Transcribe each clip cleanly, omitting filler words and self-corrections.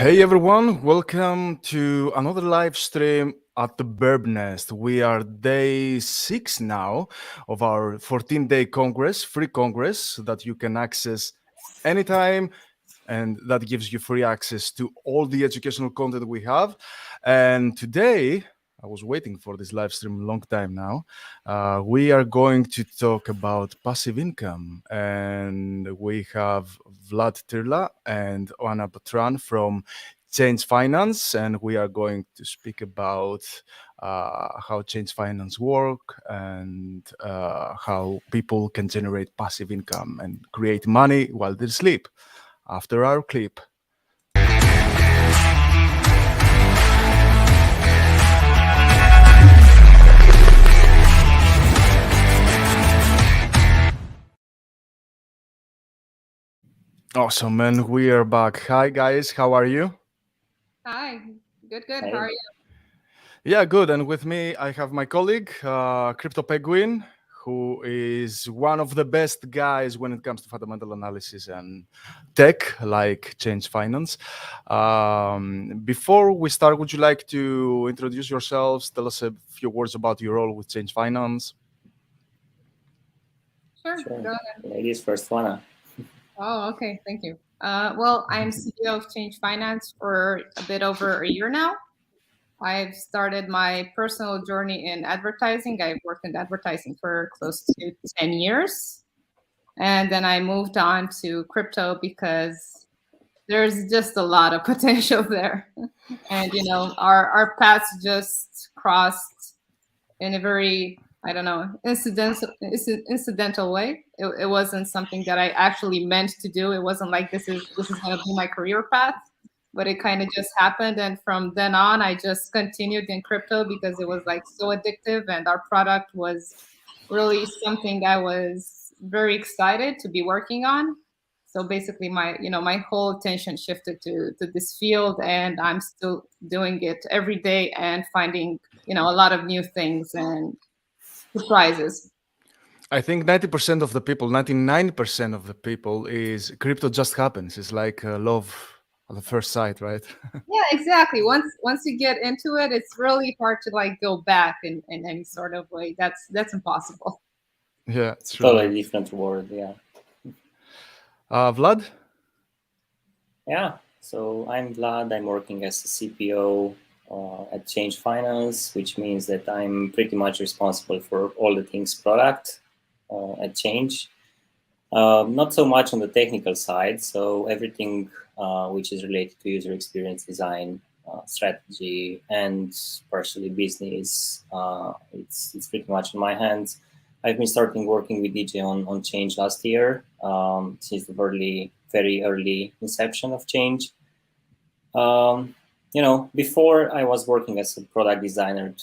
Hey everyone, welcome to another live stream at the Birb Nest. We are day 6 now of our 14-day congress, free congress that you can access anytime, and that gives you free access to all the educational content we have. And today, I was waiting for this live stream a long time now. We are going to talk about passive income, and we have Vlad Tirla and Oana Batran from Chainge Finance, and we are going to speak about how Chainge Finance work and how people can generate passive income and create money while they sleep. After our clip. Awesome, man. We are back. Hi, guys. How are you? Hi. Good. Hey. How are you? Yeah, good. And with me, I have my colleague, Crypto Penguin, who is one of the best guys when it comes to fundamental analysis and tech, like Chainge Finance. Before we start, would you like to introduce yourselves? Tell us a few words about your role with Chainge Finance. Sure. Sure. Go ahead. Ladies first, Oana. Oh, okay. Thank you. Well, I'm CEO of Chainge Finance for a bit over a year now. I've started my personal journey in advertising. I've worked in advertising for close to 10 years. And then I moved on to crypto because there's just a lot of potential there. And, our paths just crossed in a very, I don't know, incidental way. It wasn't something that I actually meant to do. It wasn't like this is going to be my career path, but it kind of just happened. And from then on, I just continued in crypto because it was like so addictive, and our product was really something I was very excited to be working on. So basically, my whole attention shifted to this field, and I'm still doing it every day and finding a lot of new things and surprises. I think 90% of the people, 99% of the people is crypto just happens. It's like love at the first sight, right? Yeah, exactly. Once you get into it, it's really hard to like go back in any sort of way. That's impossible. Yeah, It's a true. totally different world, yeah. Vlad? Yeah, so I'm Vlad. I'm working as a CPO at Chainge Finance, which means that I'm pretty much responsible for all the things product at Chainge. Not so much on the technical side, so everything which is related to user experience design, strategy, and partially business, it's pretty much in my hands. I've been starting working with DJ on Chainge last year, since the very early inception of Chainge. Before I was working as a product designer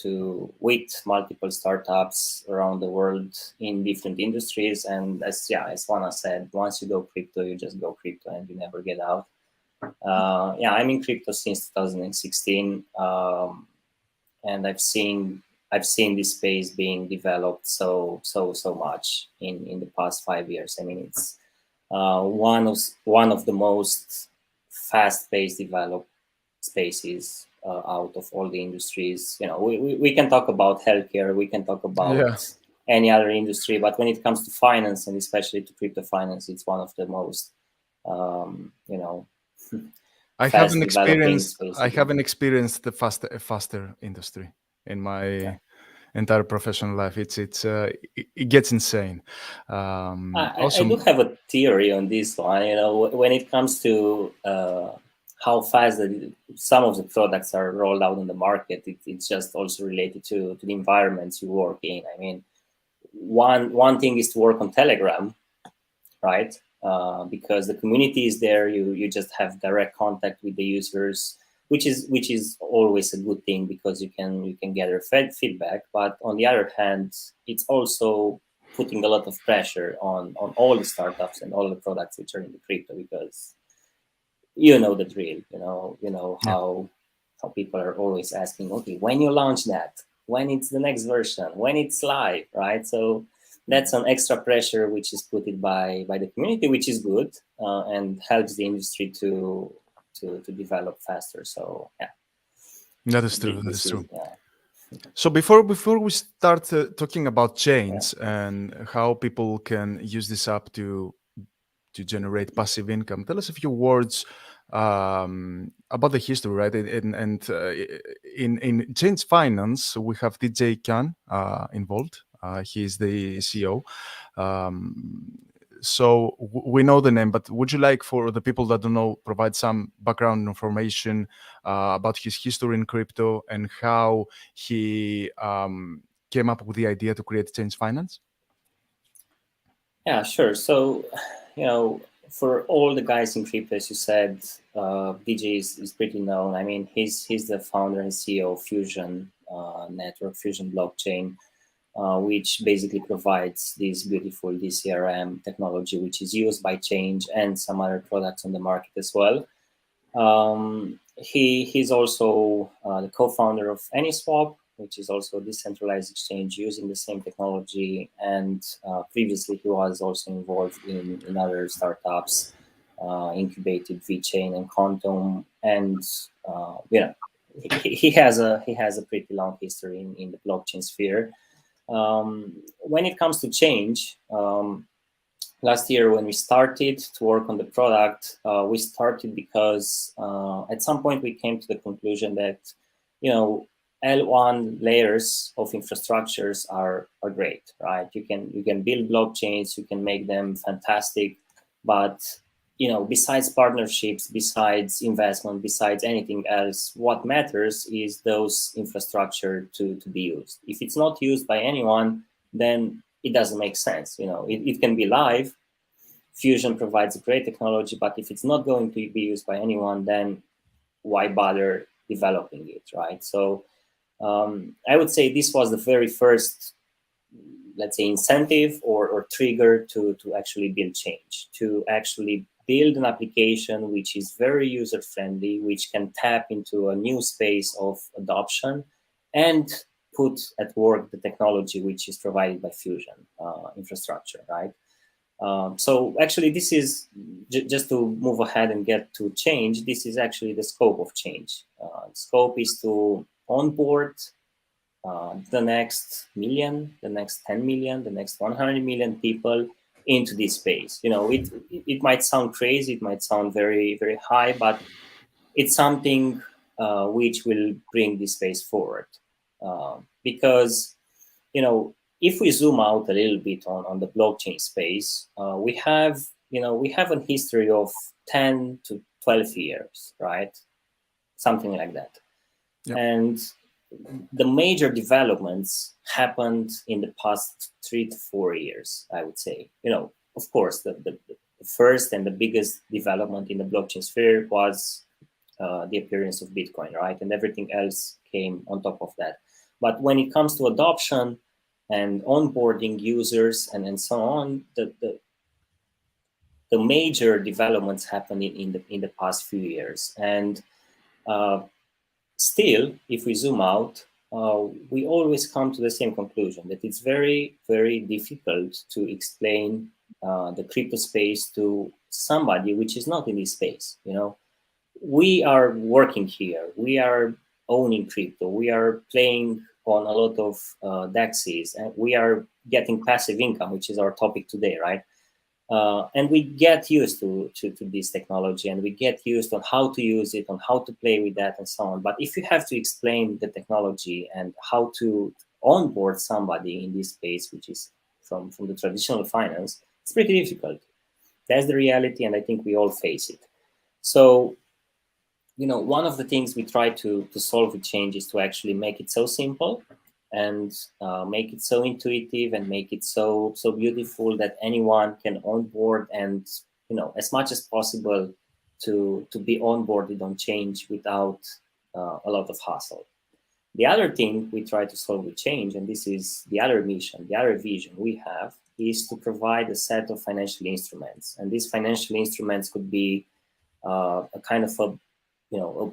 with multiple startups around the world in different industries. And as Juana said, once you go crypto, you just go crypto and you never get out. I'm in crypto since 2016, and I've seen this space being developed so much in the past 5 years. I mean, it's one of the most fast-paced developed spaces out of all the industries. We can talk about healthcare, we can talk about any other industry, but when it comes to finance, and especially to crypto finance, it's one of the most I fast haven't developing experienced. spaces. I haven't experienced the faster industry in my entire professional life. It gets insane. I do have a theory on this one. When it comes to how fast some of the products are rolled out in the market, it's just also related to the environments you work in. I mean, one thing is to work on Telegram, right? Because the community is there. You just have direct contact with the users, which is always a good thing because you can gather feedback. But on the other hand, it's also putting a lot of pressure on all the startups and all the products which are in the crypto, because you know the drill. How people are always asking, okay, when you launch that, when it's the next version, when it's live, right? So that's an extra pressure which is put it by the community, which is good and helps the industry to to develop faster. So yeah, that is true. That is true. Yeah. So before we start talking about Chainge and how people can use this app to generate passive income, tell us a few words about the history, right? And in Chainge Finance, we have DJ Khan involved. He is the CEO. So we know the name, but would you like, for the people that don't know, provide some background information about his history in crypto and how he came up with the idea to create Chainge Finance? Yeah, sure. So, for all the guys in crypto, as you said, DJ is pretty known. I mean, he's the founder and CEO of Fusion Network, Fusion Blockchain, which basically provides this beautiful DCRM technology, which is used by Chainge and some other products on the market as well. He's also the co-founder of AnySwap, which is also a decentralized exchange using the same technology. And previously, he was also involved in other startups, incubated VeChain and Quantum. And he has a pretty long history in the blockchain sphere. When it comes to Chainge, last year when we started to work on the product, we started because at some point we came to the conclusion that, L1 layers of infrastructures are great, right? You can build blockchains, you can make them fantastic, but besides partnerships, besides investment, besides anything else, what matters is those infrastructure to be used. If it's not used by anyone, then it doesn't make sense. It can be live. Fusion provides a great technology, but if it's not going to be used by anyone, then why bother developing it, right? So I would say this was the very first, let's say, incentive or trigger to actually build Chainge, to actually build an application which is very user-friendly, which can tap into a new space of adoption and put at work the technology which is provided by Fusion infrastructure, right? So actually, this is, just to move ahead and get to Chainge, this is actually the scope of Chainge. The scope is to onboard the next million, the next 10 million, the next 100 million people into this space. It might sound crazy, it might sound very, very high, but it's something which will bring this space forward. Because, if we zoom out a little bit on the blockchain space, we have a history of 10 to 12 years, right? Something like that. Yep. And the major developments happened in the past 3 to 4 years, I would say. Of course, the first and the biggest development in the blockchain sphere was the appearance of Bitcoin, right? And everything else came on top of that. But when it comes to adoption and onboarding users and so on, the major developments happened in the past few years. And still, if we zoom out, we always come to the same conclusion, that it's very, very difficult to explain the crypto space to somebody which is not in this space. We are working here, we are owning crypto, we are playing on a lot of DEXs, and we are getting passive income, which is our topic today, right? And we get used to this technology, and we get used on how to use it, on how to play with that, and so on. But if you have to explain the technology and how to onboard somebody in this space, which is from the traditional finance, it's pretty difficult. That's the reality, and I think we all face it. So, one of the things we try to solve with Chainge is to actually make it so simple and make it so intuitive and make it so beautiful that anyone can onboard and, as much as possible to be onboarded on Chainge without a lot of hassle. The other thing we try to solve with Chainge, and this is the other mission, the other vision we have, is to provide a set of financial instruments. And these financial instruments could be a kind of a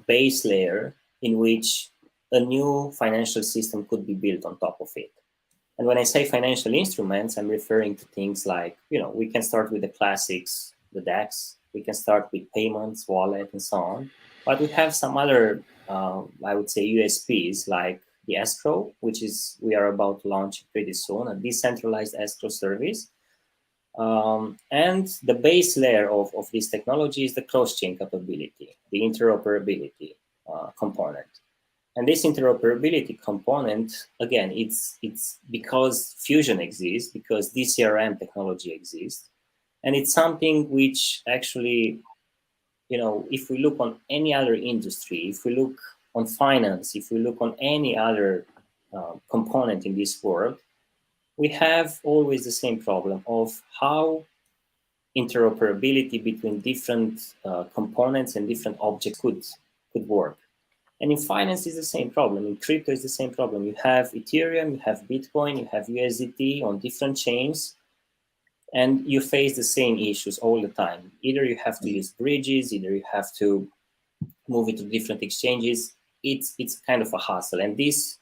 base layer in which a new financial system could be built on top of it. And when I say financial instruments, I'm referring to things like, we can start with the classics, the DEX, We can start with payments, wallet, and so on. But we have some other, I would say, USPs like the Escrow, which is we are about to launch pretty soon, a decentralized escrow service. And the base layer of this technology is the cross-chain capability, the interoperability component. And this interoperability component, again, it's because Fusion exists, because DCRM technology exists, and it's something which actually, if we look on any other industry, if we look on finance, if we look on any other component in this world, we have always the same problem of how interoperability between different components and different objects could work. And in finance is the same problem. In crypto is the same problem. You have Ethereum, you have Bitcoin, you have USDT on different chains, and you face the same issues all the time. Either you have to use bridges, either you have to move it to different exchanges. It's kind of a hassle, and this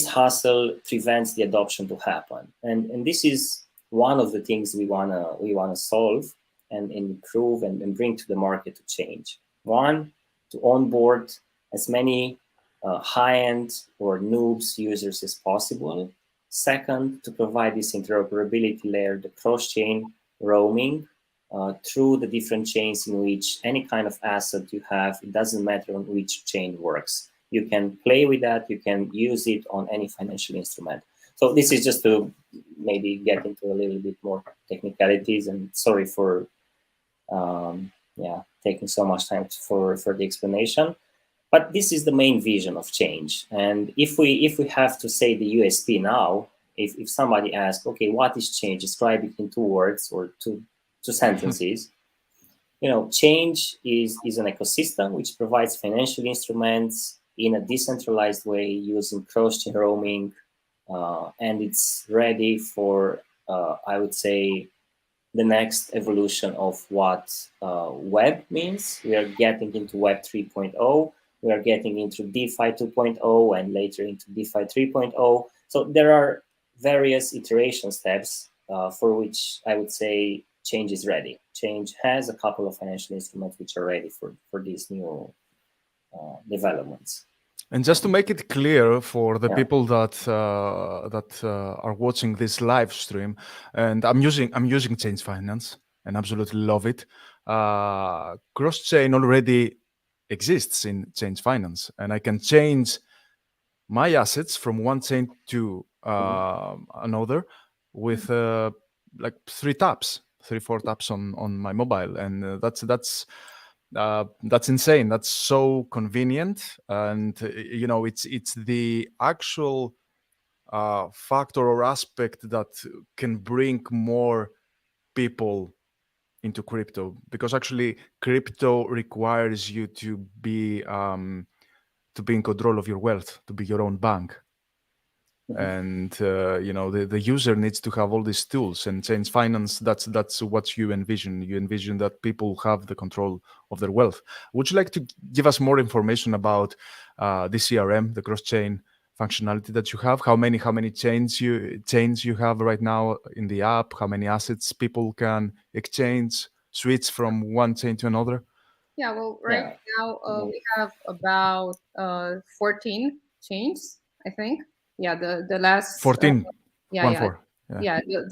hassle prevents the adoption to happen. And this is one of the things we wanna solve and improve and bring to the market to change. One, to onboard as many high-end or noobs users as possible. Second, to provide this interoperability layer, the cross-chain roaming through the different chains in which any kind of asset you have, it doesn't matter on which chain works. You can play with that, you can use it on any financial instrument. So this is just to maybe get into a little bit more technicalities, and sorry for taking so much time for the explanation. But this is the main vision of Chainge. And if we have to say the USP now, if somebody asks, okay, what is Chainge? Describe it in 2 words or two sentences. Chainge is an ecosystem which provides financial instruments in a decentralized way using cross-chain roaming, and it's ready for, I would say, the next evolution of what web means. We are getting into Web 3.0. We are getting into DeFi 2.0 and later into DeFi 3.0. So there are various iteration steps for which I would say Chainge is ready. Chainge has a couple of financial instruments which are ready for these new developments. And just to make it clear for the people that are watching this live stream, and I'm using Chainge Finance and absolutely love it. Cross-chain already exists in Chainge Finance, and I can change my assets from one chain to another with like 3, 4 taps on my mobile, and that's insane. That's so convenient, and it's the actual factor or aspect that can bring more people into crypto, because actually crypto requires you to be in control of your wealth, to be your own bank. And the user needs to have all these tools, and Chainge Finance, that's what you envision. You envision that people have the control of their wealth. Would you like to give us more information about the CRM, the cross-chain functionality that you have? How many chains you have right now in the app? How many assets people can exchange, switch from one chain to another? Yeah, well, right now we have about 14 chains, I think. Yeah, the last 14. The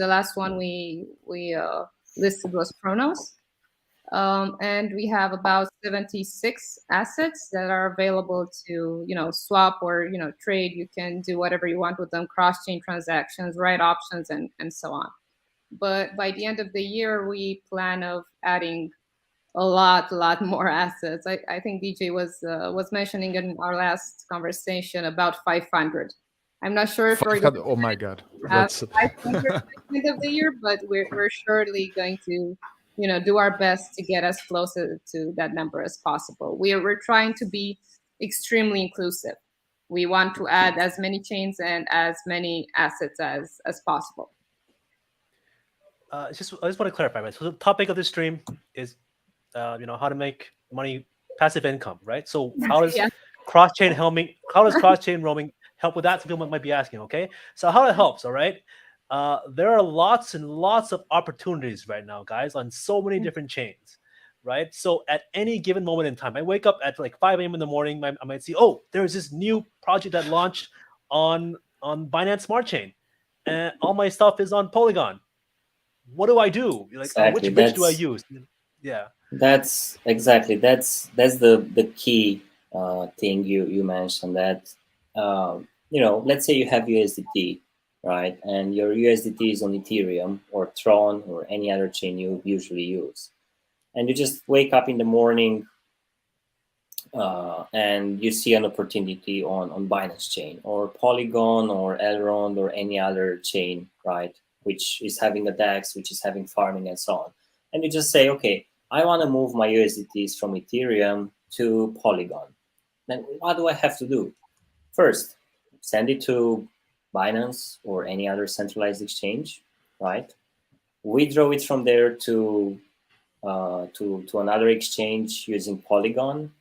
last one we listed was Chronos. And we have about 76 assets that are available to swap or trade. You can do whatever you want with them, cross-chain transactions, write options, and so on. But by the end of the year, we plan of adding a lot more assets. I think DJ was mentioning in our last conversation about 500. I'm not sure if we're going to oh my god, that's 500 by the end of the year, but we're surely going to do our best to get as close to that number as possible. We're trying to be extremely inclusive. We want to add as many chains and as many assets as possible. I just want to clarify, right? So the topic of this stream is how to make money, passive income, right? So how does cross-chain roaming help with that? Some people might be asking, okay? So how it helps, all right? There are lots and lots of opportunities right now, guys, on so many different chains. right? So at any given moment in time, I wake up at like 5 a.m. in the morning, I might see, oh, there's this new project that launched on Binance Smart Chain, and all my stuff is on Polygon. What do I do? Like, Exactly. which bridge do I use? Yeah. That's the key thing you mentioned, that let's say you have USDT, right, and your USDT is on Ethereum or Tron or any other chain you usually use, and you just wake up in the morning and you see an opportunity on Binance chain or Polygon or Elrond or any other chain, right, which is having a DEX, which is having farming and so on, and you just say, okay, I want to move my USDTs from Ethereum to Polygon. Then what do I have to do? First, send it to Binance or any other centralized exchange, right? Withdraw it from there to another exchange using Polygon,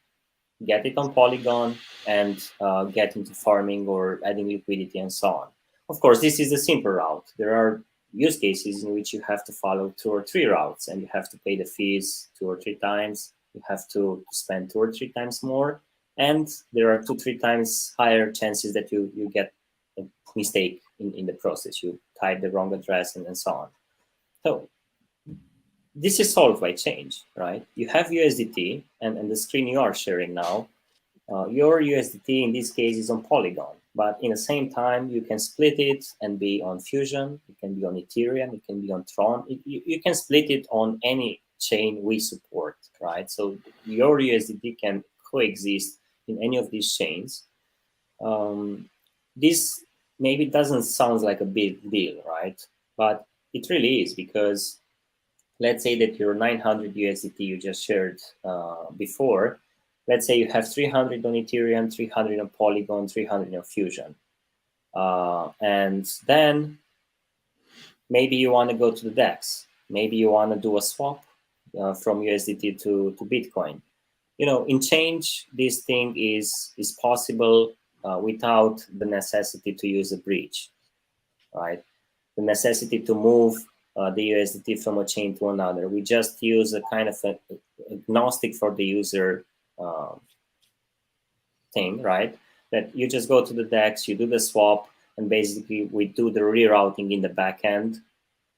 get it on Polygon, and get into farming or adding liquidity and so on. Of course, this is the simple route. There are use cases in which you have to follow 2 or 3 routes, and you have to pay the fees 2 or 3 times. You have to spend 2 or 3 times more, and there are 2 or 3 times higher chances that you get a mistake in the process. You type the wrong address and so on. So this is solved by Chainge, right? You have USDT, and the screen you are sharing now, your USDT in this case is on Polygon, but in the same time, you can split it and be on Fusion, it can be on Ethereum, it can be on Tron, you can split it on any chain we support, right? So your USDT can coexist in any of these chains. This maybe doesn't sound like a big deal, right? But it really is, because let's say that your 900 USDT you just shared before, let's say you have 300 on Ethereum, 300 on Polygon, 300 on Fusion. And then maybe you want to go to the DEX. Maybe you want to do a swap from USDT to Bitcoin. In Chainge, this thing is possible without the necessity to use a bridge, right? The necessity to move the USDT from a chain to another. We just use a kind of agnostic for the user thing, right? That you just go to the DEX, you do the swap, and basically we do the rerouting in the back end,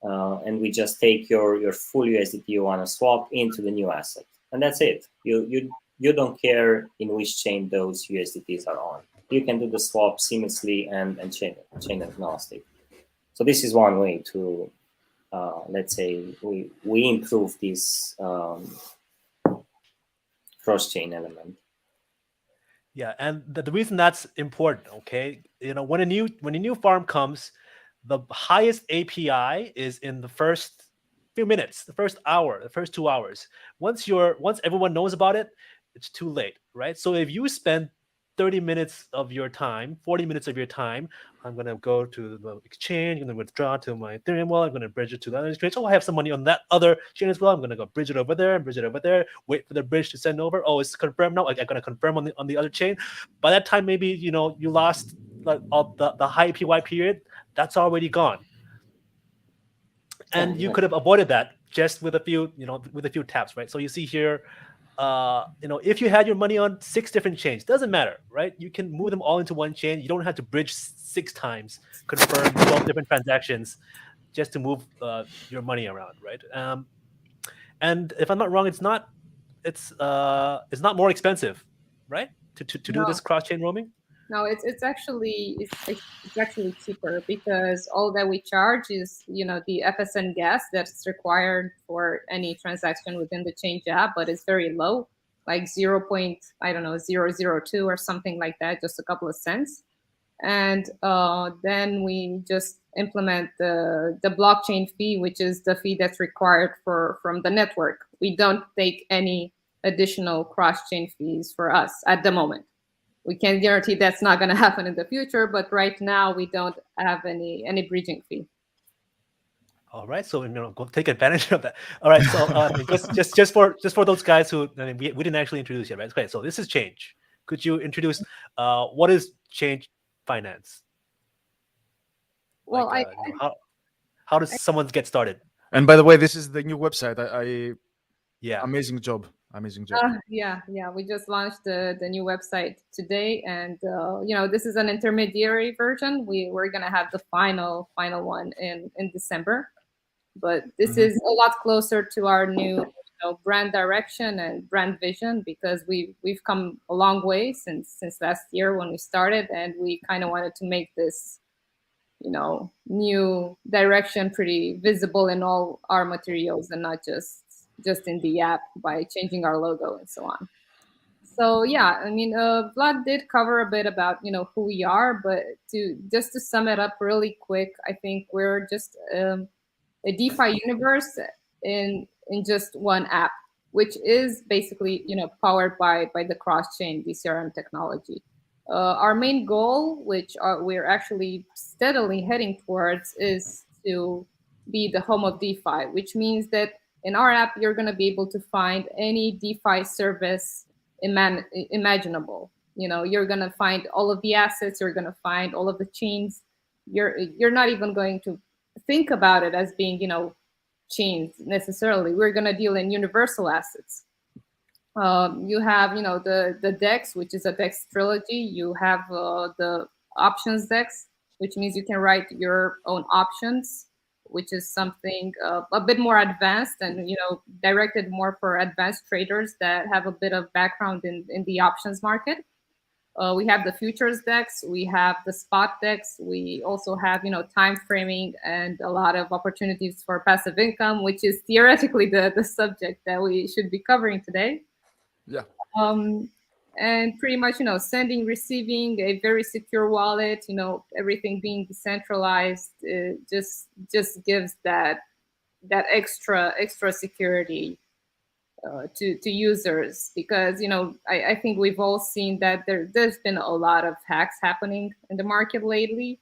and we just take your full USDT you want to swap into the new asset, and that's it. You don't care in which chain those USDTs are on. You can do the swap seamlessly and chain agnostic. So this is one way to let's say we improve this cross-chain element. Yeah, and the reason that's important, okay, when a new farm comes, the highest API is in the first few minutes, the first hour, the first 2 hours. Once everyone knows about it, it's too late, right? So if you spend 30 minutes of your time, 40 minutes of your time, I'm going to go to the exchange, I'm going to withdraw to my Ethereum wallet, I'm going to bridge it to the other exchange. Oh, I have some money on that other chain as well. I'm going to go bridge it over there, wait for the bridge to send over. Oh, it's confirmed now. I'm going to confirm on the other chain. By that time, maybe, you lost like all the high APY period. That's already gone. And you could have avoided that just with a few taps, right? So you see here, if you had your money on 6 different chains, doesn't matter, right? You can move them all into one chain. You don't have to bridge 6 times, confirm 12 different transactions just to move your money around, right? And if I'm not wrong, it's not more expensive, right? To do this cross-chain roaming. No, it's actually cheaper, because all that we charge is the FSN gas that's required for any transaction within the Chainge app, but it's very low, like 0.002 or something like that, just a couple of cents. And then we just implement the blockchain fee, which is the fee that's required from the network. We don't take any additional cross-chain fees for us at the moment. We can't guarantee that's not going to happen in the future, but right now we don't have any bridging fee. All right, so go take advantage of that. All right, so just for those guys who we didn't actually introduce yet, right? Okay, so this is Chainge. Could you introduce what is Chainge Finance? Well, how does someone get started? And by the way, this is the new website. Yeah. Amazing job. Yeah. We just launched the new website today, and this is an intermediary version. We're gonna have the final one in December, but this is a lot closer to our new brand direction and brand vision, because we've come a long way since last year when we started, and we kind of wanted to make this new direction pretty visible in all our materials, and not just in the app by changing our logo and so on. So yeah, I mean, Vlad did cover a bit about who we are, but to sum it up really quick, I think we're just a DeFi universe in just one app, which is basically powered by the cross-chain DCRM technology. Our main goal, which we're actually steadily heading towards, is to be the home of DeFi, which means that in our app, you're going to be able to find any DeFi service imaginable. You're going to find all of the assets, you're going to find all of the chains. You're not even going to think about it as being, chains necessarily. We're going to deal in universal assets. You have, the DEX, which is a DEX trilogy. You have the options DEX, which means you can write your own options, which is something a bit more advanced and, directed more for advanced traders that have a bit of background in the options market. We have the futures DEX, we have the spot DEX, we also have, time framing and a lot of opportunities for passive income, which is theoretically the subject that we should be covering today. Yeah. And pretty much, sending, receiving, a very secure wallet, everything being decentralized, just gives that extra security to users, because I think we've all seen that there's been a lot of hacks happening in the market lately,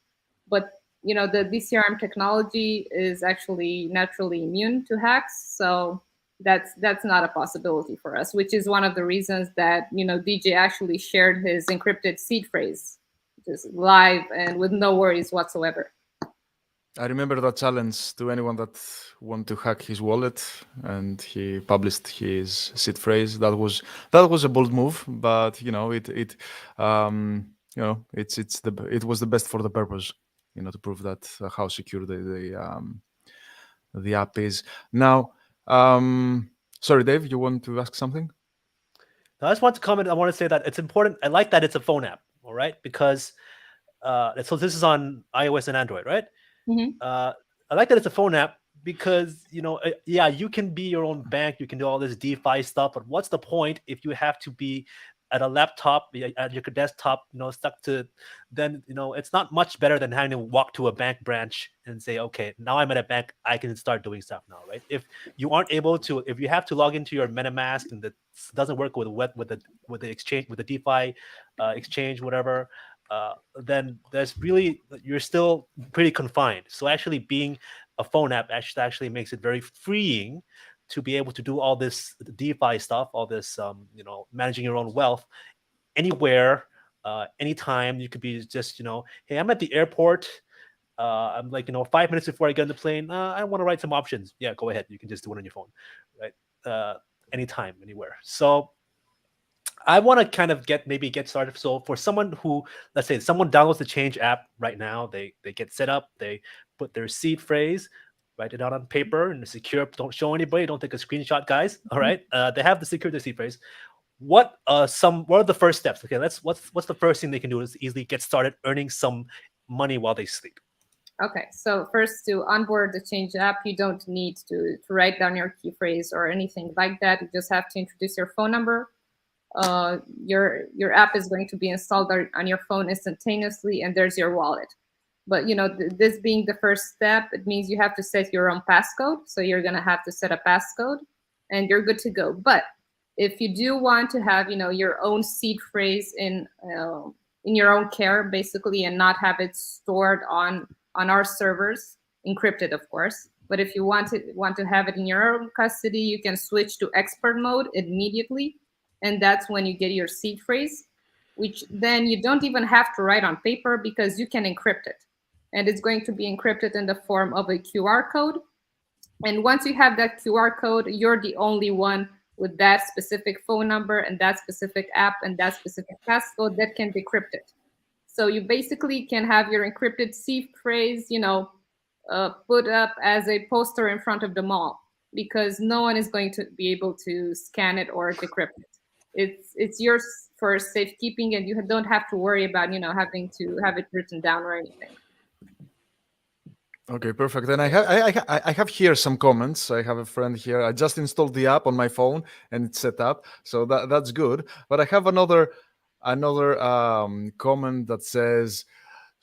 but the DCRM technology is actually naturally immune to hacks, so that's not a possibility for us, which is one of the reasons that DJ actually shared his encrypted seed phrase just live and with no worries whatsoever. I remember that challenge to anyone that wanted to hack his wallet, and he published his seed phrase. That was a bold move, but it was the best for the purpose, to prove that how secure the app is. Now, sorry, Dave, you want to ask something? I just want to comment. I want to say that it's important. I like that it's a phone app, all right, because so this is on iOS and Android, right? Mm-hmm. I like that it's a phone app because, yeah, you can be your own bank, you can do all this DeFi stuff, but what's the point if you have to be at a laptop, at your desktop, stuck to, then, it's not much better than having to walk to a bank branch and say, okay, now I'm at a bank, I can start doing stuff now, right? If you aren't able to, if you have to log into your MetaMask and that doesn't work with the exchange, with the DeFi exchange, whatever, then you're still pretty confined. So actually being a phone app actually makes it very freeing to be able to do all this DeFi stuff, all this, managing your own wealth anywhere, anytime. You could be just, hey, I'm at the airport. I'm like, 5 minutes before I get on the plane. I want to write some options. Yeah, go ahead. You can just do it on your phone, right? Anytime, anywhere. So I want to kind of get started. So for someone who, let's say someone downloads the Chainge app right now, they get set up, they put their seed phrase, write it out on paper and secure. Don't show anybody. Don't take a screenshot, guys. All right. They have the secure seed phrase. What are the first steps? Okay, what's the first thing they can do is easily get started earning some money while they sleep. Okay, so first, to onboard the Chainge app, you don't need to write down your key phrase or anything like that. You just have to introduce your phone number. Your app is going to be installed on your phone instantaneously, and there's your wallet. But this being the first step, it means you have to set your own passcode. So you're gonna have to set a passcode, and you're good to go. But if you do want to have your own seed phrase in your own care, basically, and not have it stored on our servers, encrypted, of course. But if you want to have it in your own custody, you can switch to expert mode immediately. And that's when you get your seed phrase, which then you don't even have to write on paper because you can encrypt it. And it's going to be encrypted in the form of a QR code. And once you have that QR code, you're the only one with that specific phone number and that specific app and that specific passcode that can decrypt it. So you basically can have your encrypted seed phrase, put up as a poster in front of the mall, because no one is going to be able to scan it or decrypt it. It's yours for safekeeping, and you don't have to worry about having to have it written down or anything. Okay, perfect. Then I have here some comments. I have a friend here. I just installed the app on my phone and it's set up, so that's good. But I have another comment that says,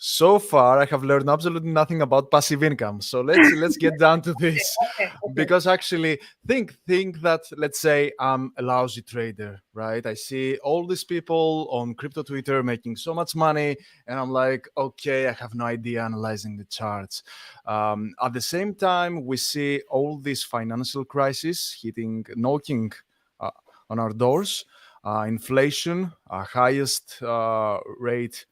so far I have learned absolutely nothing about passive income. So let's get down to this. Okay. Because actually think that, let's say I'm a lousy trader, right? I see all these people on crypto Twitter making so much money, and I'm like, okay, I have no idea analyzing the charts. At the same time, we see all these financial crises knocking on our doors. Inflation, highest rate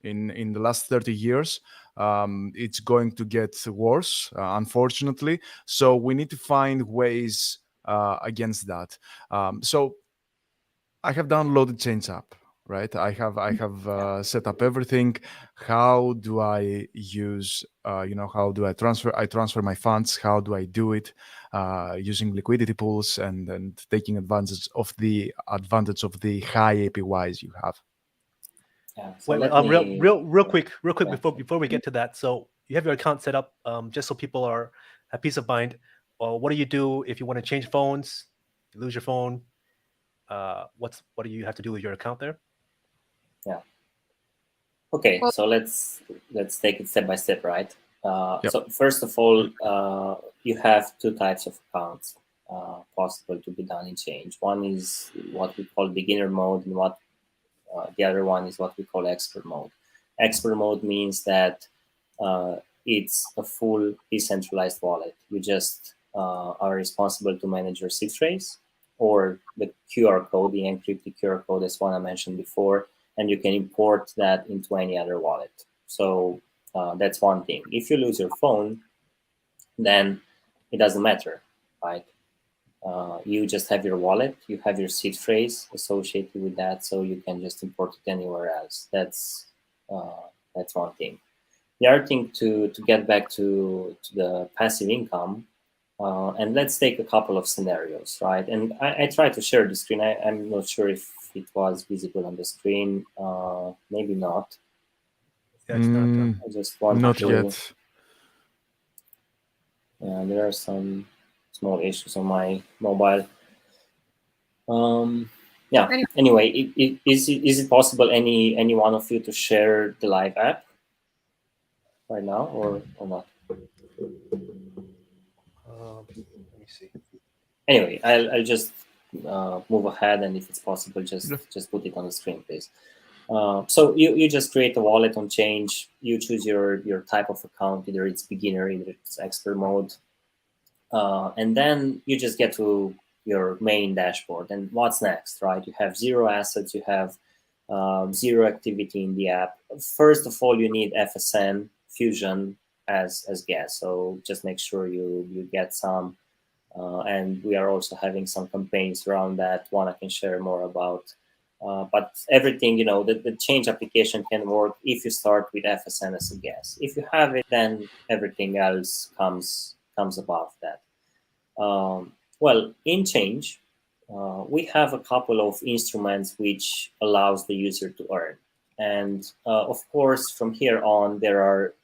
in the last 30 years. It's going to get worse, unfortunately. So we need to find ways against that. So I have downloaded Chainge app, right? I have set up everything. How do I use, how do I transfer? I transfer my funds. How do I do it? Using liquidity pools and taking advantage of the high APYs you have. Yeah, so real quick Yeah. before we get to that. So you have your account set up, just so people have peace of mind. What do you do if you want to change phones, you lose your phone? What do you have to do with your account there? Yeah. Okay, so let's take it step by step, right? Yep. So first of all, you have two types of accounts possible to be done in Chainge. One is what we call beginner mode, and the other one is what we call expert mode. Expert mode means that it's a full decentralized wallet. You just are responsible to manage your seed phrase or the QR code, the encrypted QR code, as Oana mentioned before, and you can import that into any other wallet. So that's one thing. If you lose your phone, then it doesn't matter, right? You just have your wallet, you have your seed phrase associated with that, so you can just import it anywhere else. That's one thing. The other thing, to get back to the passive income, and let's take a couple of scenarios, right? And I try to share the screen. I'm not sure if it was visible on the screen. Maybe not. Yeah, it's not. I just want Not to. yet. Yeah, there are some small issues on my mobile. Yeah. Anyway, is it possible any one of you to share the live app right now or not? Let me see. Anyway, I'll just move ahead, and if it's possible, just put it on the screen, please. So you just create a wallet on Chainge. You choose your type of account, either it's beginner, either it's expert mode, and then you just get to your main dashboard. And what's next, right? You have 0 assets, you have 0 activity in the app. First of all, you need FSN Fusion as gas. So just make sure you get some. And we are also having some campaigns around that. Oana can share more about. But everything, the Chainge application can work if you start with FSN as a gas. If you have it, then everything else comes above that. Well, in Chainge, we have a couple of instruments which allows the user to earn. And of course, from here on, there are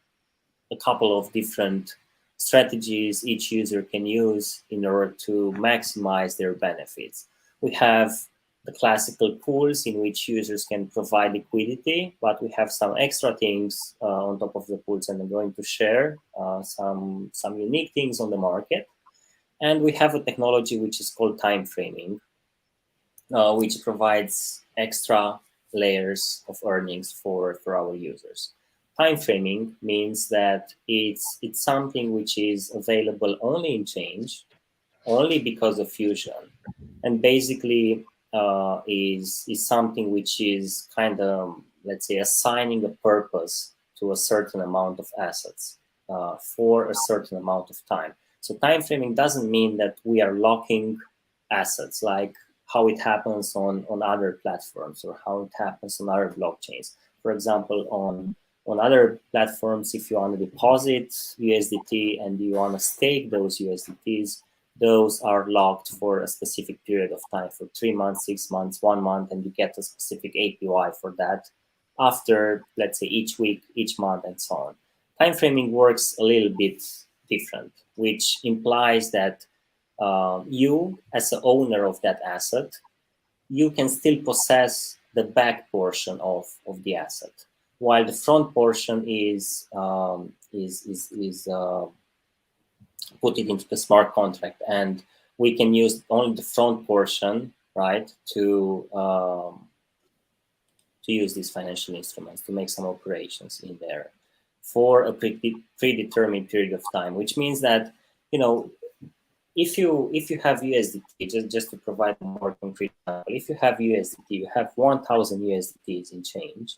a couple of different strategies each user can use in order to maximize their benefits. We have the classical pools in which users can provide liquidity, but we have some extra things on top of the pools, and I'm going to share some unique things on the market. And we have a technology which is called time framing, which provides extra layers of earnings for our users. Time framing means that it's something which is available only in Chainge, only because of Fusion, and basically is something which is kind of, let's say, assigning a purpose to a certain amount of assets for a certain amount of time. So time framing doesn't mean that we are locking assets like how it happens on other platforms or how it happens on other blockchains. For example, on other platforms, if you want to deposit USDT and you want to stake those USDTs, those are locked for a specific period of time, for 3 months, 6 months, 1 month, and you get a specific APY for that after, let's say, each week, each month, and so on. Time framing works a little bit different, which implies that you, as the owner of that asset, you can still possess the back portion of the asset, while the front portion is put it into the smart contract, and we can use only the front portion, right, to use these financial instruments to make some operations in there for a predetermined period of time, which means that, if you have USDT, just to provide a more concrete example, if you have USDT, you have 1,000 USDTs in Chainge.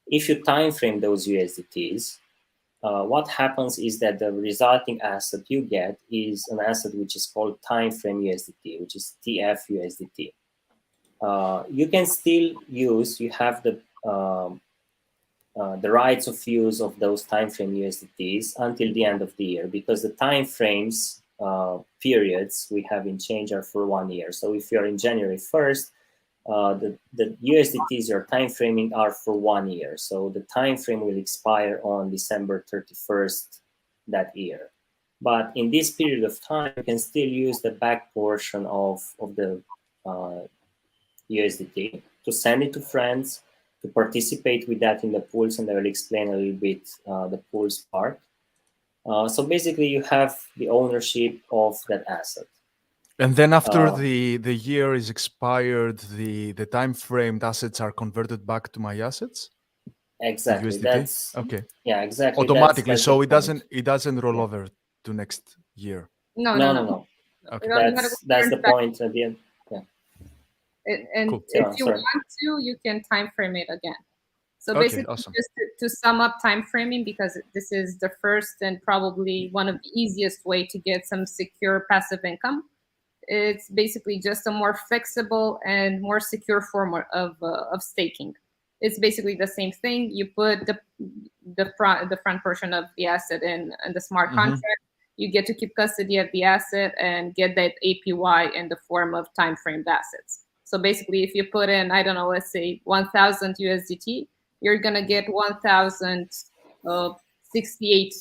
If you time frame those USDTs, what happens is that the resulting asset you get is an asset which is called time frame USDT, which is TF-USDT. You can still use, you have the rights of use of those time frame USDTs until the end of the year, because the time frames periods we have in Chainge are for 1 year. So if you're in January 1st, the USDTs you're time framing are for 1 year. So the time frame will expire on December 31st that year. But in this period of time, you can still use the back portion of the USDT to send it to friends, to participate with that in the pools, and I will explain a little bit the pools part. So basically, you have the ownership of that asset. And then after the year is expired, the time framed assets are converted back to my assets? Exactly. That's okay. Yeah, exactly. Automatically, that's so the it doesn't roll over to next year. No. Okay. That's the point at the end. Yeah. And Cool. if you want to, you can time frame it again. So Okay, basically, awesome. just to sum up time framing, because this is the first and probably one of the easiest way to get some secure passive income. It's basically just a more flexible and more secure form of staking. It's basically the same thing. You put the front portion of the asset in the smart contract. You get to keep custody of the asset and get that APY in the form of time framed assets. So basically, if you put in, I don't know, let's say 1,000 USDT, you're gonna get 1,068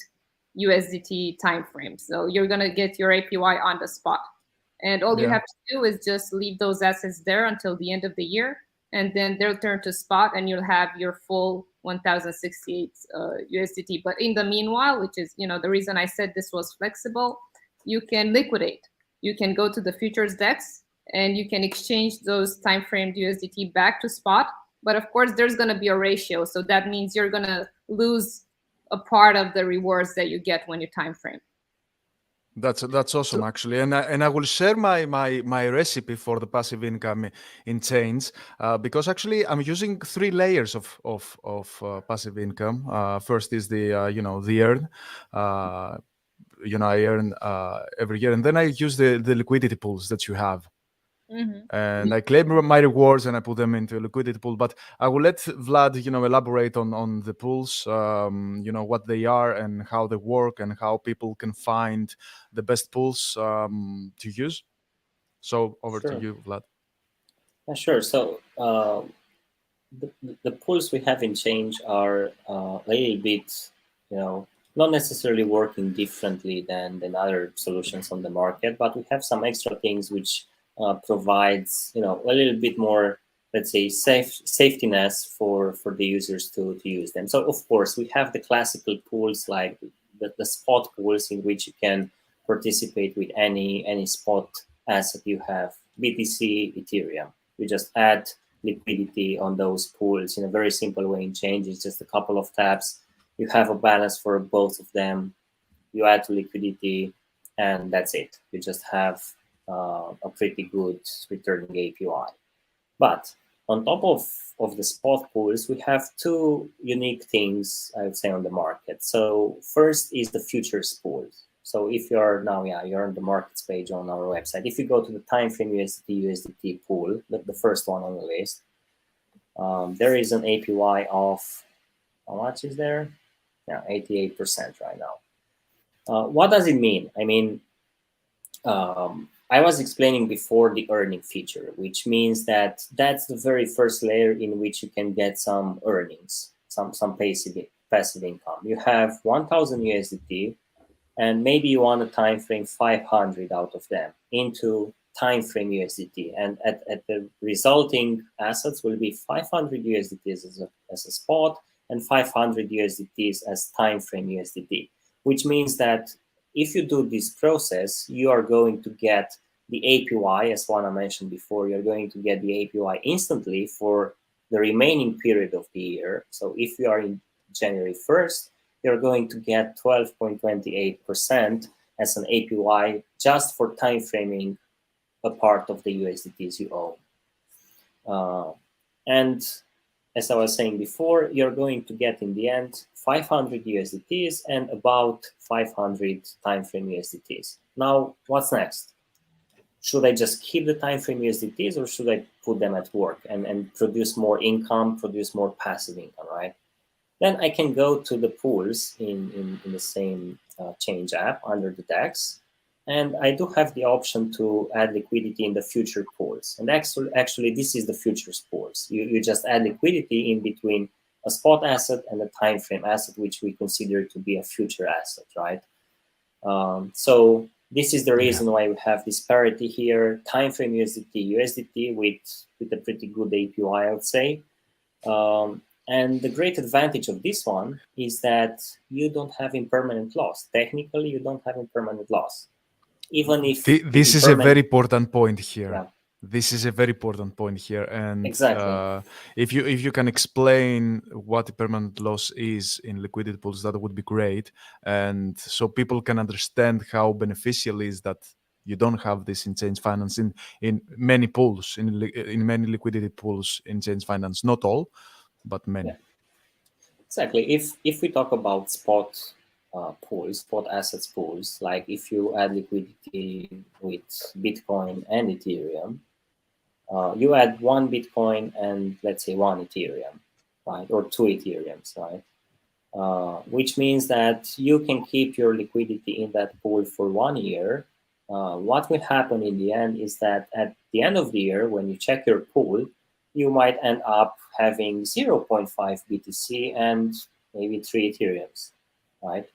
USDT time frame. So you're gonna get your APY on the spot. And all you have to do is just leave those assets there until the end of the year, and then they'll turn to spot, and you'll have your full 1,068 USDT. But in the meanwhile, which is the reason I said this was flexible, you can liquidate. You can go to the futures DEX, and you can exchange those time framed USDT back to spot. But of course, there's going to be a ratio, so that means you're going to lose a part of the rewards that you get when you time frame. That's awesome, actually, and I will share my recipe for the passive income in Chainge, because actually I'm using 3 layers of passive income. First is the the earn, I earn every year, and then I use the liquidity pools that you have. And I claim my rewards and I put them into a liquidity pool. But I will let Vlad, elaborate on the pools, what they are and how they work and how people can find the best pools to use. So over to you, Vlad. Yeah, sure. So the pools we have in Chainge are a little bit, not necessarily working differently than other solutions on the market, but we have some extra things which provides a little bit more, let's say, safety nets for the users to use them. So of course we have the classical pools like the spot pools in which you can participate with any spot asset you have, BTC, Ethereum. You just add liquidity on those pools in a very simple way in Chainge. It's just a couple of taps. You have a balance for both of them. You add to liquidity, and that's it. You just have a pretty good returning APY. But on top of the spot pools, we have 2 unique things, I would say, on the market. So first is the futures pools. So if you're now, you're on the markets page on our website. If you go to the time frame USDT pool, the first one on the list, there is an APY of, how much is there? Yeah, 88% right now. What does it mean? I mean, I was explaining before the earning feature, which means that that's the very first layer in which you can get some earnings, some passive income. You have 1,000 USDT, and maybe you want a time frame 500 out of them into time frame USDT, and at the resulting assets will be 500 USDTs as a spot and 500 USDTs as time frame USDT, which means that if you do this process, you are going to get the APY, as Oana mentioned before, you're going to get the APY instantly for the remaining period of the year. So if you are in January 1st, you're going to get 12.28% as an APY just for time framing a part of the USDTs you own. And as I was saying before, you're going to get in the end 500 USDTs and about 500 time frame USDTs. Now, what's next? Should I just keep the time frame USDTs, or should I put them at work and produce more income, produce more passive income, right? Then I can go to the pools in the same Chainge app under the DEX, and I do have the option to add liquidity in the future pools. And actually this is the futures pools. You just add liquidity in between a spot asset and a time frame asset, which we consider to be a future asset, right? So this is the reason why we have this parity here: time frame USDT with a pretty good APY, I would say. And the great advantage of this one is that you don't have impermanent loss. Technically, you don't have impermanent loss. Even if this is a very important point here. Yeah. This is a very important point here, and exactly. If you can explain what permanent loss is in liquidity pools, that would be great, and so people can understand how beneficial is that you don't have this in Chainge Finance in many pools, in many liquidity pools in Chainge Finance. Not all, but many. Yeah. Exactly. If we talk about spot pools, spot assets pools, like if you add liquidity with Bitcoin and Ethereum, you add one Bitcoin and let's say one Ethereum, right? Or two Ethereums, right? Which means that you can keep your liquidity in that pool for 1 year. What will happen in the end is that at the end of the year, when you check your pool, you might end up having 0.5 BTC and maybe 3 Ethereums, right?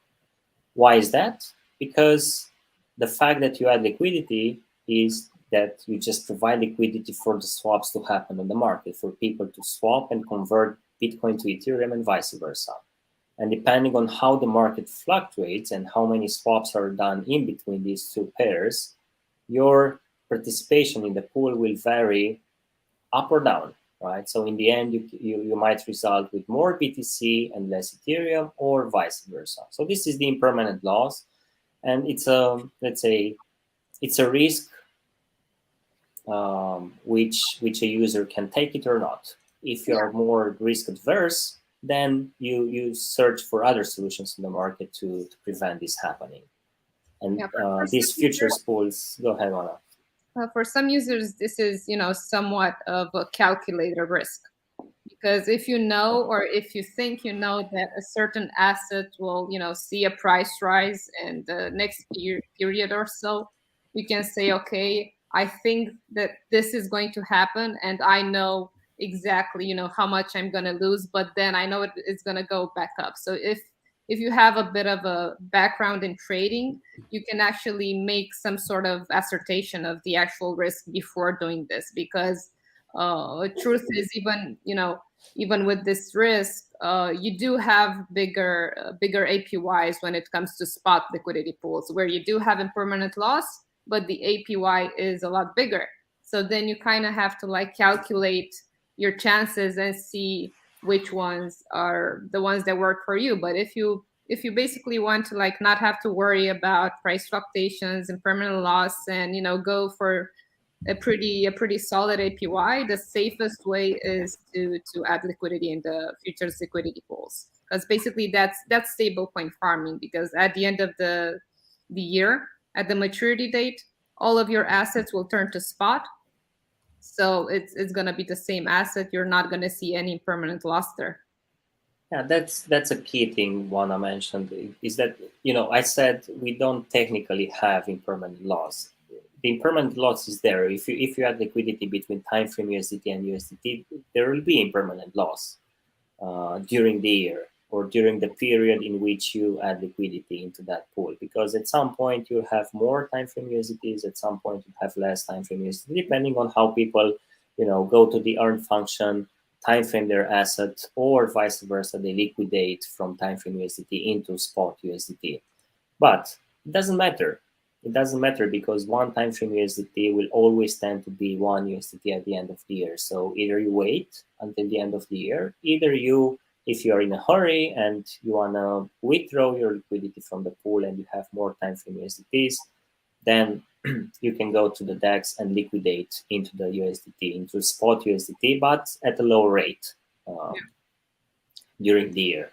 Why is that? Because the fact that you add liquidity is that you just provide liquidity for the swaps to happen on the market, for people to swap and convert Bitcoin to Ethereum and vice versa. And depending on how the market fluctuates and how many swaps are done in between these two pairs, your participation in the pool will vary up or down, right? So in the end, you might result with more BTC and less Ethereum, or vice versa. So this is the impermanent loss, and it's a, let's say, it's a risk which a user can take it or not. If you are more risk adverse, then you search for other solutions in the market to prevent this happening. And these futures pools, go ahead, Oana. For some users, this is, somewhat of a calculated risk, because if you know, or if you think you know that a certain asset will, see a price rise in the next period or so, you can say, okay, I think that this is going to happen, and I know exactly, how much I'm going to lose, but then I know it's going to go back up. So if you have a bit of a background in trading, you can actually make some sort of assertion of the actual risk before doing this, because truth is, even with this risk, you do have bigger APYs when it comes to spot liquidity pools, where you do have impermanent loss, but the APY is a lot bigger. So then you kind of have to calculate your chances and see which ones are the ones that work for you. But if you basically want to not have to worry about price fluctuations and permanent loss, and go for a pretty solid APY, the safest way is to add liquidity in the futures liquidity pools, because basically that's stable coin farming. Because at the end of the the year. At the maturity date, all of your assets will turn to spot. So it's going to be the same asset. You're not going to see any permanent loss there. Yeah, that's a key thing Oana mentioned, is that, I said we don't technically have impermanent loss. The impermanent loss is there. If you add liquidity between time frame USDT and USDT, there will be impermanent loss during the year or during the period in which you add liquidity into that pool, because at some point you have more time frame USDTs, at some point you have less time frame USDT, depending on how people go to the earn function, time frame their asset, or vice versa, they liquidate from time frame USDT into spot USDT. But it doesn't matter. It doesn't matter, because one time frame USDT will always tend to be one USDT at the end of the year. So either you wait until the end of the year, either you, if you are in a hurry and you want to withdraw your liquidity from the pool and you have more time frame USDTs, then you can go to the DEX and liquidate into the USDT, into spot USDT, but at a lower rate during the year.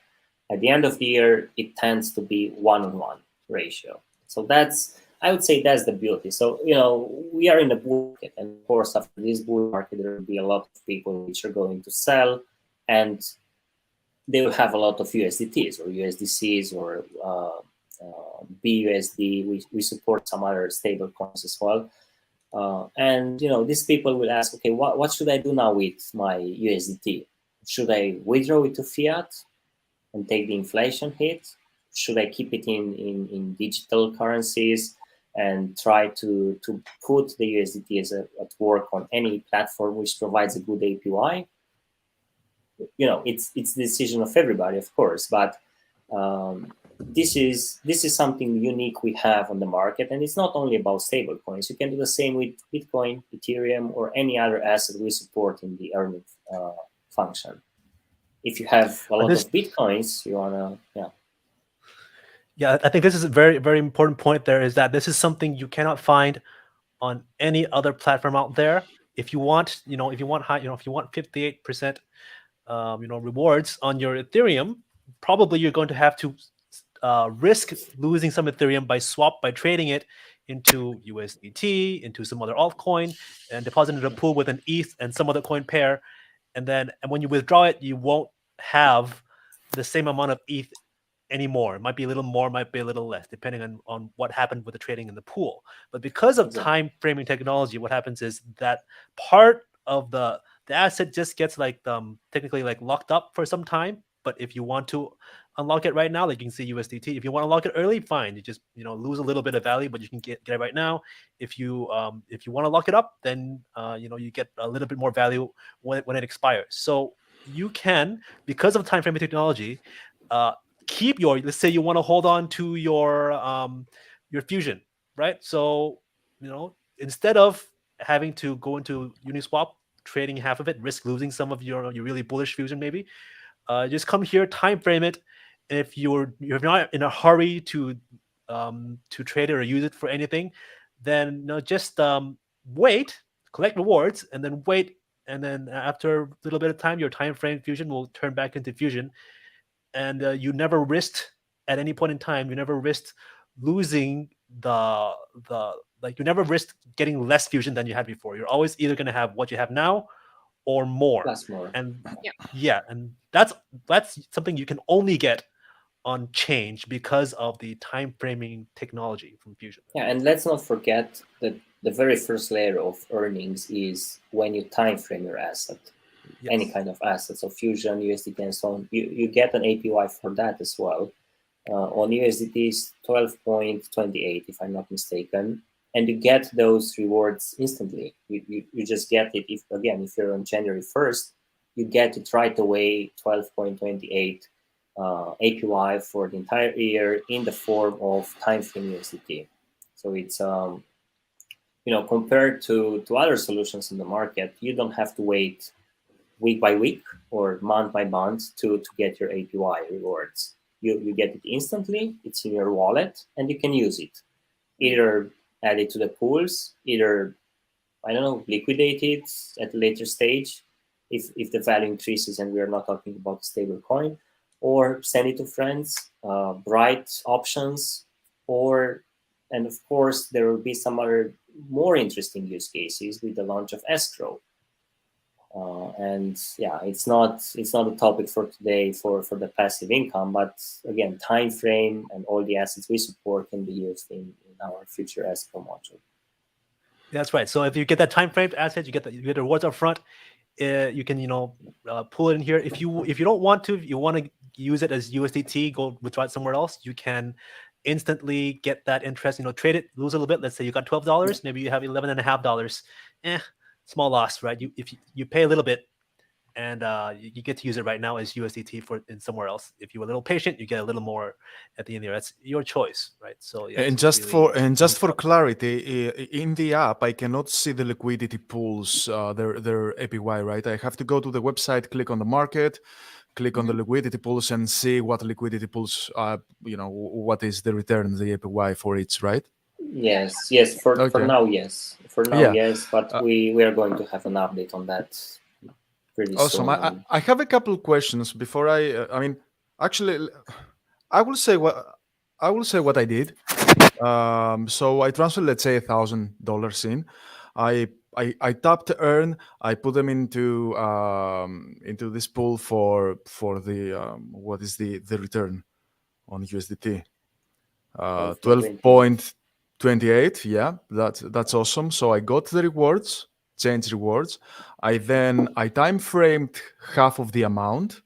At the end of the year, it tends to be 1-on-1 ratio. So I would say that's the beauty. So, we are in a bull market, and of course, after this bull market, there will be a lot of people which are going to sell, and they will have a lot of USDTs or USDCs or BUSD. We support some other stable coins as well. And these people will ask, okay, what should I do now with my USDT? Should I withdraw it to fiat and take the inflation hit? Should I keep it in digital currencies and try to put the USDT at work on any platform which provides a good APY? It's the decision of everybody, of course, but this is something unique we have on the market, and it's not only about stable coins. You can do the same with Bitcoin, Ethereum, or any other asset we support in the earning function. If you have a lot of Bitcoins, you wanna, Yeah, I think this is a very, very important point there, is that this is something you cannot find on any other platform out there. If you want, if you want 58%, rewards on your Ethereum, probably you're going to have to risk losing some Ethereum by trading it into USDT, into some other altcoin, and deposit it in a pool with an ETH and some other coin pair. And when you withdraw it, you won't have the same amount of ETH anymore. It might be a little more, might be a little less, depending on what happened with the trading in the pool. But because of time framing technology, what happens is that part of the asset just gets technically locked up for some time. But if you want to unlock it right now, like you can see USDT. If you want to unlock it early, fine. You just lose a little bit of value, but you can get it right now. If you want to lock it up, then you get a little bit more value when it expires. So you can, because of time framing technology, keep let's say you want to hold on to your Fusion, right? So instead of having to go into Uniswap, trading half of it, risk losing some of your really bullish Fusion, maybe just come here, time frame it. And if you're not in a hurry to trade it or use it for anything, then just wait, collect rewards, and then wait, and then after a little bit of time, your time frame Fusion will turn back into Fusion. And you never risked at any point in time. You never risked losing you never risked getting less Fusion than you had before. You're always either going to have what you have now or more. Plus more. And and that's something you can only get on Chainge because of the time framing technology from Fusion. Yeah, and let's not forget that the very first layer of earnings is when you time frame your asset. Any kind of assets, so Fusion, USDT, and so on, you get an APY for that as well. On USDT is 12.28, if I'm not mistaken, and you get those rewards instantly. You just get it if you're on January 1st, you get it right away, 12.28 APY for the entire year in the form of time frame USDT. So it's compared to other solutions in the market, you don't have to wait week by week or month by month to get your APY rewards. You get it instantly, it's in your wallet, and you can use it. Either add it to the pools, either, liquidate it at a later stage if the value increases and we are not talking about stable coin, or send it to friends, bright options, or And of course, there will be some other more interesting use cases with the launch of Escrow. And yeah, it's not a topic for today for the passive income, but again, time frame and all the assets we support can be used in our future Escrow module. That's right. So if you get that time framed asset, you get the rewards up front. You can pull it in here. If you don't want to, if you want to use it as USDT, go withdraw it somewhere else, you can instantly get that interest. Trade it, lose a little bit. Let's say you got $12, maybe you have $11.50. Small loss, right? If you pay a little bit, and you get to use it right now as USDT in somewhere else. If you're a little patient, you get a little more at the end there. That's your choice, right? So yeah. And just for clarity, in the app, I cannot see the liquidity pools, their APY, right? I have to go to the website, click on the market, click on the liquidity pools, and see what liquidity pools, what is the return, the APY for each, right? Yes. For now, yes. For now, yes. But we are going to have an update on that pretty awesome. soon. I have a couple of questions before actually, I will say what I did. So I transferred, let's say, $1,000 in. I tapped earn. I put them into this pool for the what is the return on USDT? 12.28. Yeah, that's awesome. So I got the rewards, Chainge rewards. I time framed half of the amount,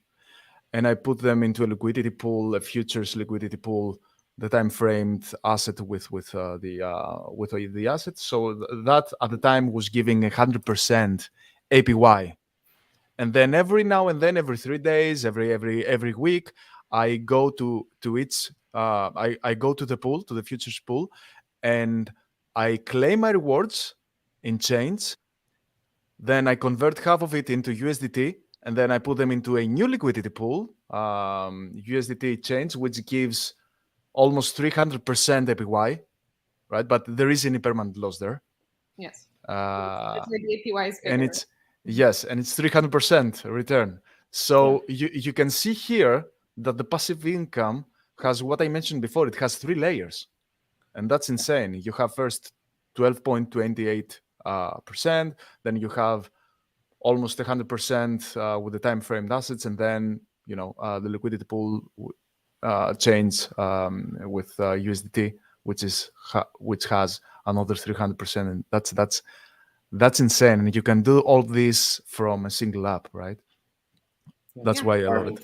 and I put them into a liquidity pool, a futures liquidity pool, the time framed asset with the asset. So that at the time was giving 100% APY. And then every now and then, every 3 days, every week, I go to its I go to the pool, to the futures pool, and I claim my rewards in Chainge. Then I convert half of it into USDT, and then I put them into a new liquidity pool, USDT Chainge, which gives almost 300% APY, right? But there is any permanent loss there. Yes. The APY is bigger. And it's 300% return. So you can see here that the passive income has what I mentioned before. It has 3 layers, and that's insane. You have first 12.28%, then you have almost 100% with the time framed assets, and then the liquidity pool Chainge with USDT, which has another 300%, and that's insane. And you can do all this from a single app, right? That's why I love it.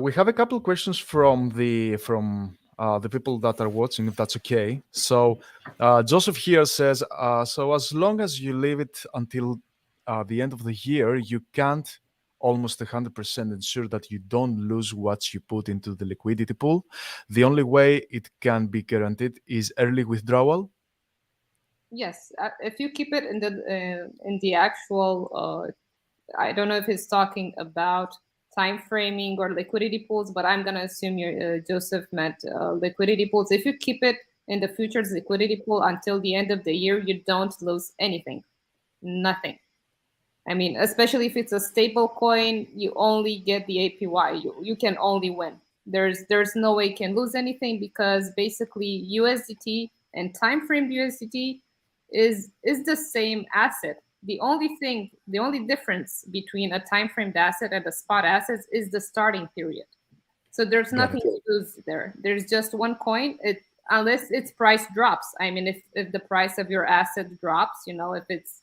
We have a couple of questions from the people that are watching, if that's okay. So Joseph here says, so as long as you leave it until the end of the year, you can't almost 100% ensure that you don't lose what you put into the liquidity pool. The only way it can be guaranteed is early withdrawal. Yes, if you keep it in the actual, I don't know if he's talking about time framing or liquidity pools, but I'm gonna assume Joseph meant liquidity pools. If you keep it in the futures liquidity pool until the end of the year, you don't lose anything, nothing. I mean, especially if it's a stable coin, you only get the APY. You can only win. There's no way you can lose anything, because basically USDT and time framed USDT is the same asset. The only difference between a time framed asset and a spot asset is the starting period. So there's nothing to lose there. There's just one coin. Unless its price drops. I mean, if the price of your asset drops, if it's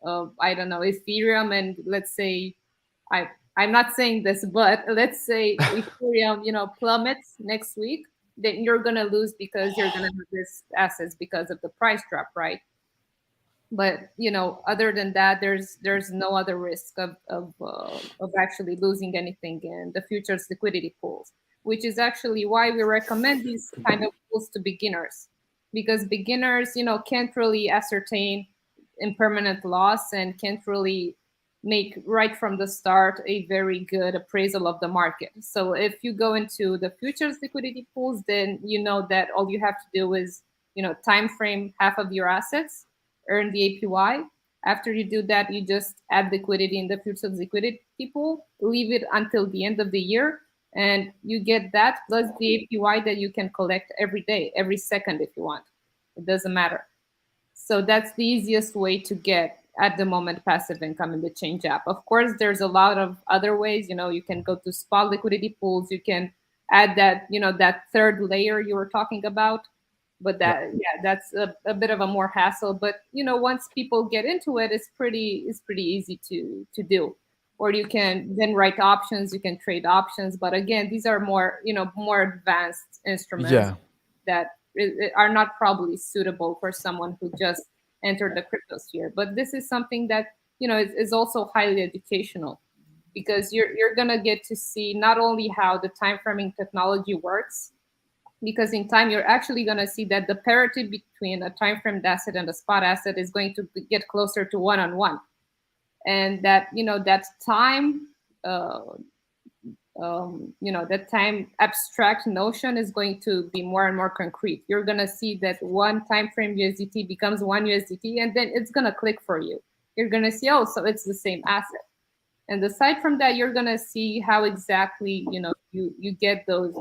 I don't know, Ethereum, and let's say I'm not saying this, but let's say Ethereum, plummets next week, then you're gonna lose because you're gonna have this assets because of the price drop, right? But other than that, there's no other risk of actually losing anything in the futures liquidity pools, which is actually why we recommend these kind of pools to beginners, because beginners can't really ascertain impermanent loss and can't really make right from the start a very good appraisal of the market. So if you go into the futures liquidity pools, then you know that all you have to do is time frame half of your assets, earn the APY. After you do that, you just add liquidity in the futures liquidity pool, leave it until the end of the year, And you get that plus the APY that you can collect every day, every second if you want. It doesn't matter. So that's the easiest way to get at the moment passive income in the Chainge app. Of course, there's a lot of other ways. You can go to spot liquidity pools. You can add that, that third layer you were talking about. But that's a bit of a more hassle. But once people get into it, it's pretty easy to do. Or you can then write options. You can trade options. But again, these are more more advanced instruments that are not probably suitable for someone who just entered the crypto sphere. But this is something that is also highly educational, because you're gonna get to see not only how the time framing technology works, because in time you're actually gonna see that the parity between a time framed asset and a spot asset is going to get closer to 1-on-1, and that that time. That time abstract notion is going to be more and more concrete. You're going to see that one time frame USDT becomes one USDT, and then it's going to click for you. You're going to see, oh, so it's the same asset. And aside from that, you're going to see how exactly, you get those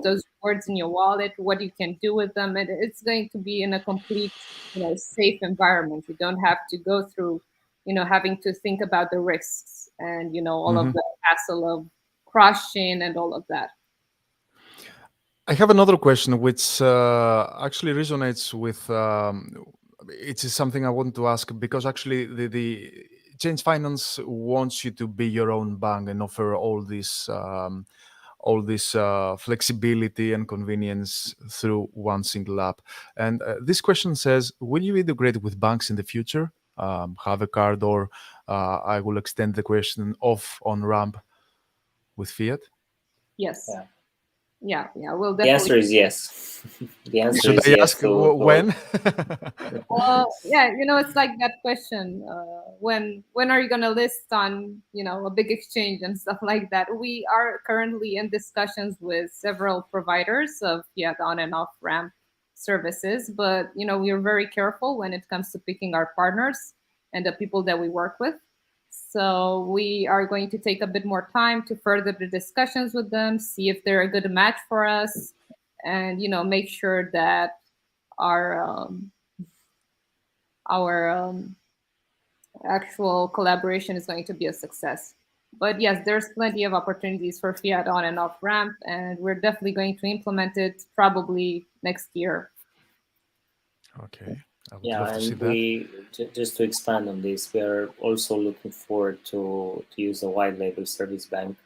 rewards in your wallet, what you can do with them. And it's going to be in a complete, safe environment. You don't have to go through, having to think about the risks and, all of the hassle of cross-chain and all of that. I have another question which actually resonates with it is something I want to ask, because actually the Chainge Finance wants you to be your own bank and offer all this flexibility and convenience through one single app. And this question says, will you integrate with banks in the future? Have a card, or I will extend the question off on ramp with fiat? Yes. Yeah, we'll The definitely. answer is yes. The answer Should is I yes. ask when? Yeah, it's like that question. When are you going to list on, a big exchange and stuff like that? We are currently in discussions with several providers of fiat on and off ramp services, but we are very careful when it comes to picking our partners and the people that we work with. So we are going to take a bit more time to further the discussions with them, see if they're a good match for us, and make sure that our actual collaboration is going to be a success. But yes, there's plenty of opportunities for fiat on and off ramp, and we're definitely going to implement it probably next year. Okay. Yeah, and we just to expand on this, we are also looking forward to use a white label service bank,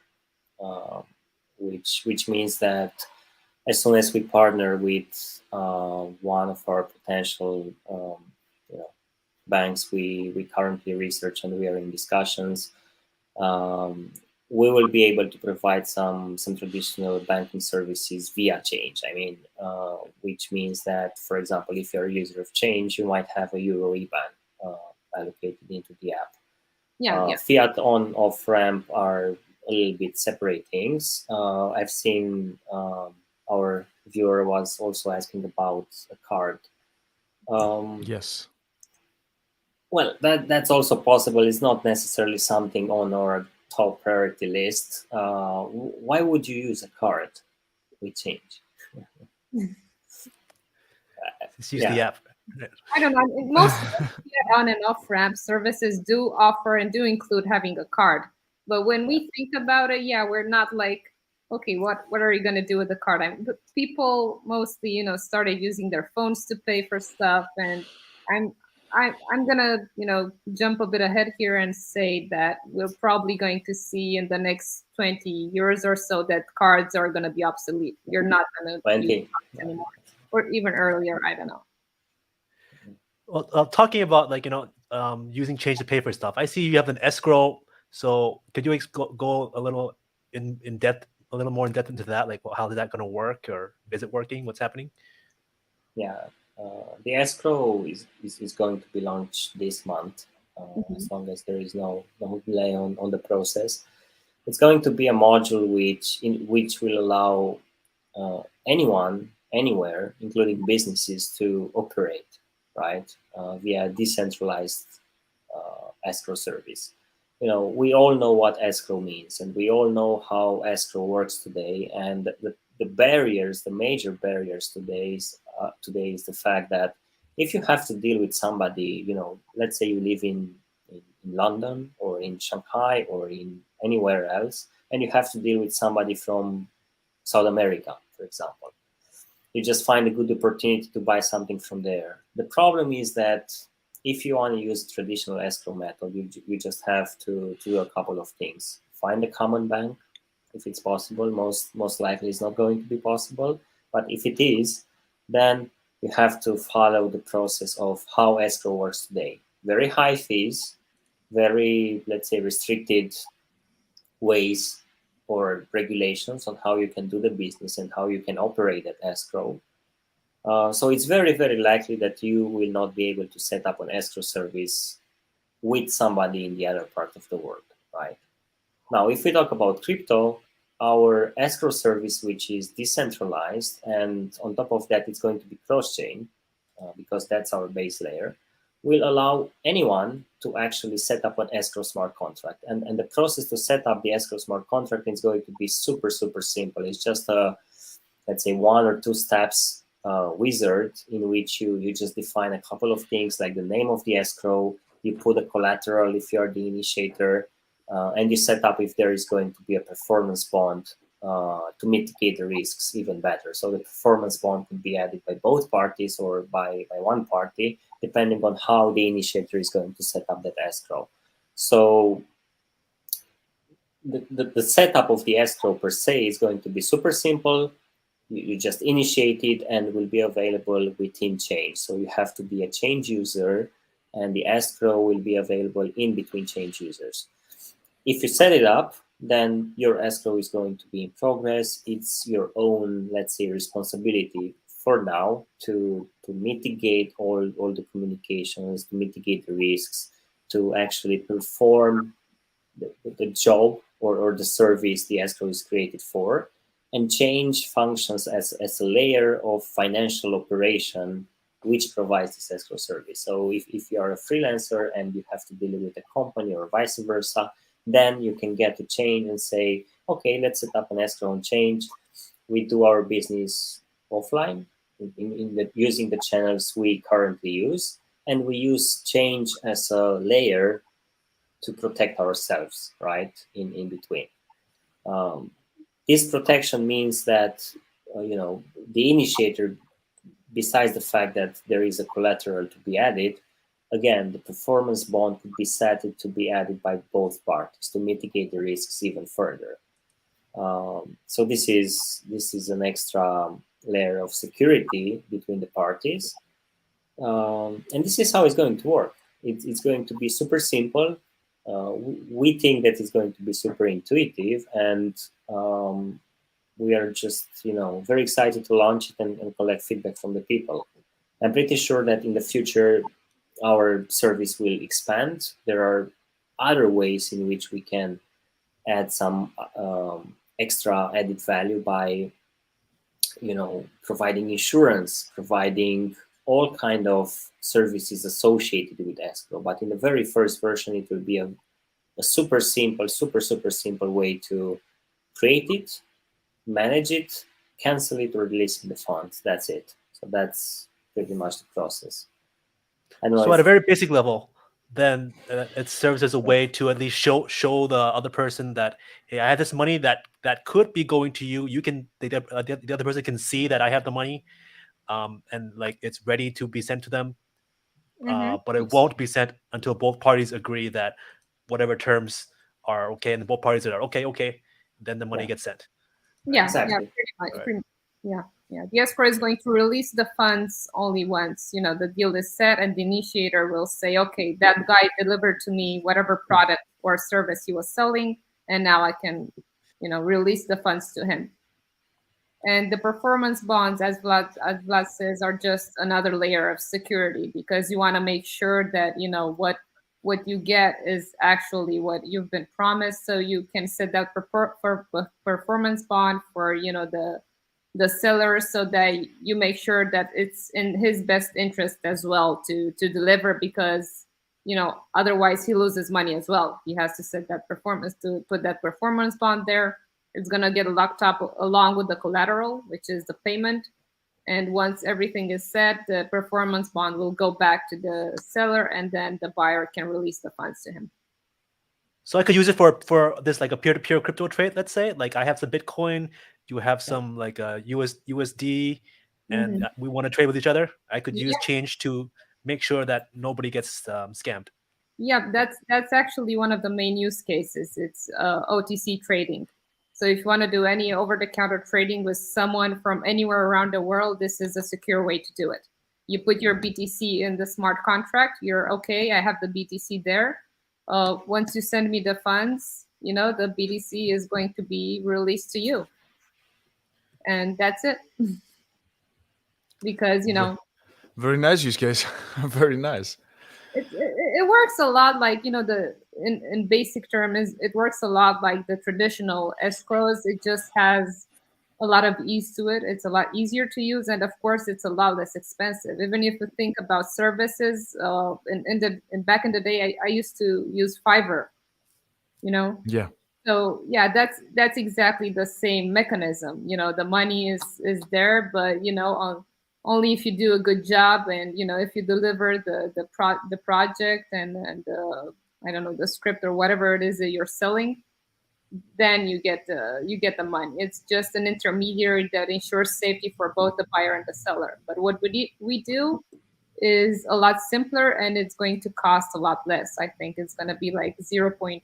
which means that as soon as we partner with one of our potential banks we currently research and we are in discussions, we will be able to provide some traditional banking services via Chainge. I mean, which means that, for example, if you're a user of Chainge, you might have a Euro IBAN allocated into the app. Fiat on off ramp are a little bit separate things. I've seen our viewer was also asking about a card. Yes. Well, that's also possible. It's not necessarily something on our top priority list. Why would you use a card with Chainge? Just use the app. I don't know. Most on and off ramp services do offer and do include having a card. But when we think about it, we're not like, okay, what are you going to do with the card? People mostly, started using their phones to pay for stuff. And I'm gonna, jump a bit ahead here and say that we're probably going to see in the next 20 years or so that cards are going to be obsolete. You're not going to use cards anymore, or even earlier. I don't know. Well, talking about using Chainge to pay for stuff, I see you have an escrow. So could you go a little in depth, a little more in depth into that? Like, how is that going to work, or is it working? What's happening? Yeah. The escrow is going to be launched this month, as long as there is no delay on the process. It's going to be a module which will allow anyone, anywhere, including businesses, to operate, right, via decentralized escrow service. we all know what escrow means, and we all know how escrow works today. And the barriers, the major barriers today is the fact that if you have to deal with somebody, let's say you live in London or in Shanghai or in anywhere else, and you have to deal with somebody from South America, for example. You just find a good opportunity to buy something from there. The problem is that if you want to use traditional escrow method, you just have to do a couple of things. Find a common bank, if it's possible. Most likely it's not going to be possible. But if it is, then you have to follow the process of how escrow works today. Very high fees, very, let's say, restricted ways or regulations on how you can do the business and how you can operate at escrow. So it's very, very likely that you will not be able to set up an escrow service with somebody in the other part of the world, right? Now, if we talk about crypto, our escrow service, which is decentralized, and on top of that, it's going to be cross-chain, because that's our base layer, will allow anyone to actually set up an escrow smart contract. And the process to set up the escrow smart contract is going to be super, super simple. It's just a, let's say, 1 or 2 steps wizard in which you just define a couple of things, like the name of the escrow, you put a collateral if you're the initiator, and you set up if there is going to be a performance bond to mitigate the risks even better. So the performance bond could be added by both parties or by one party, depending on how the initiator is going to set up that escrow. So the setup of the escrow per se is going to be super simple. You just initiate it and will be available within Chainge. So you have to be a Chainge user, and the escrow will be available in between Chainge users. If you set it up, then your escrow is going to be in progress. It's your own, let's say, responsibility for now to mitigate all the communications, to mitigate the risks, to actually perform the job or the service the escrow is created for. And Chainge functions as a layer of financial operation which provides this escrow service. So if you are a freelancer and you have to deal with a company or vice versa, then you can get to Chainge and say, okay, let's set up an escrow on Chainge. We do our business offline using the channels we currently use, and we use Chainge as a layer to protect ourselves, right, in between. This protection means that the initiator, besides the fact that there is a collateral to be added, again, the performance bond could be set to be added by both parties to mitigate the risks even further. So this is an extra layer of security between the parties, and this is how it's going to work. It's going to be super simple. We think that it's going to be super intuitive, and we are just very excited to launch it and collect feedback from the people. I'm pretty sure that in the future our service will expand. There are other ways in which we can add some extra added value by providing insurance, providing all kind of services associated with escrow. But in the very first version, it will be a super simple, super simple way to create it, manage it, cancel it, or release the funds. That's it. So that's pretty much the process. So at a very basic level, then it serves as a way to at least show the other person that, hey, I have this money that could be going to you. You can the other person can see that I have the money, and like it's ready to be sent to them. But it won't be sent until both parties agree that whatever terms are okay, and both parties are okay, then the money gets sent. Right? Yeah, exactly. Pretty much. Yeah. The escrow is going to release the funds only once the deal is set, and the initiator will say, okay, that guy delivered to me whatever product or service he was selling, and now I can release the funds to him. And the performance bonds, as Vlad says, are just another layer of security, because you want to make sure that what you get is actually what you've been promised. So you can set that for performance bond for the seller, so that you make sure that it's in his best interest as well to deliver, because otherwise he loses money as well. He has to set that performance to put that performance bond there. It's going to get locked up along with the collateral, which is the payment. And once everything is set, the performance bond will go back to the seller, and then the buyer can release the funds to him. So I could use it for this like a peer-to-peer crypto trade. Let's say like I have some Bitcoin, you have some like USD, and we want to trade with each other. I could use Chainge to make sure that nobody gets scammed. Yeah, that's actually one of the main use cases. It's OTC trading. So if you want to do any over-the-counter trading with someone from anywhere around the world, this is a secure way to do it. You put your BTC in the smart contract. You're okay. I have the BTC there. Once you send me the funds, the BTC is going to be released to you. And that's it. Because, Very nice use case. Very nice. It works a lot like, in basic terms, it works a lot like the traditional escrows. It just has a lot of ease to it. It's a lot easier to use. And of course, it's a lot less expensive. Even if you think about services, back in the day, I used to use Fiverr, Yeah. So yeah, that's exactly the same mechanism. The money is there, but only if you do a good job, and if you deliver the project and I don't know, the script or whatever it is that you're selling, then you get the money. It's just an intermediary that ensures safety for both the buyer and the seller. But what we do is a lot simpler, and it's going to cost a lot less. I think it's going to be like 0.1%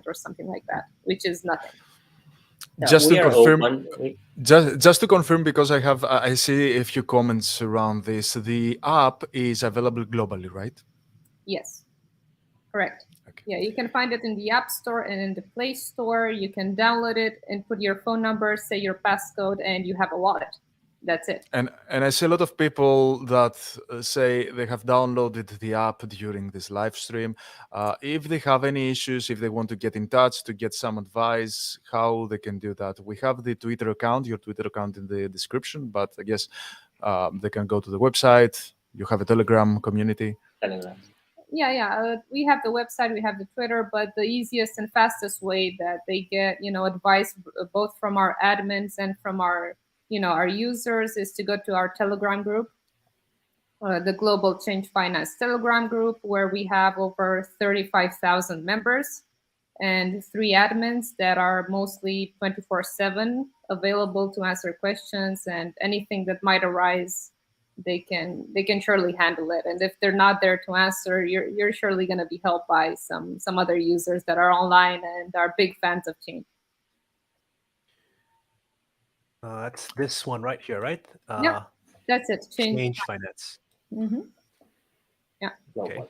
or something like that, which is nothing. Just to confirm, just to confirm, because I see a few comments around this. The app is available globally, right? Yes, correct. Okay. Yeah, you can find it in the App Store and in the Play Store. You can download it and put your phone number, say your passcode, and you have a wallet. That's it. And I see a lot of people that say they have downloaded the app during this live stream. If they have any issues, if they want to get in touch to get some advice, how they can do that. We have the Twitter account, your Twitter account in the description, but I guess they can go to the website. You have a Telegram community. Telegram. Yeah. We have the website, we have the Twitter, but the easiest and fastest way that they get, advice both from our admins and from our users is to go to our Telegram group, the Global Change Finance Telegram group, where we have over 35,000 members and 3 admins that are mostly 24/7 available to answer questions, and anything that might arise, they can surely handle it. And if they're not there to answer, you're surely going to be helped by some other users that are online and are big fans of Chainge. That's this one right here, right? Yeah, that's it. Chainge Finance. Yeah. Okay.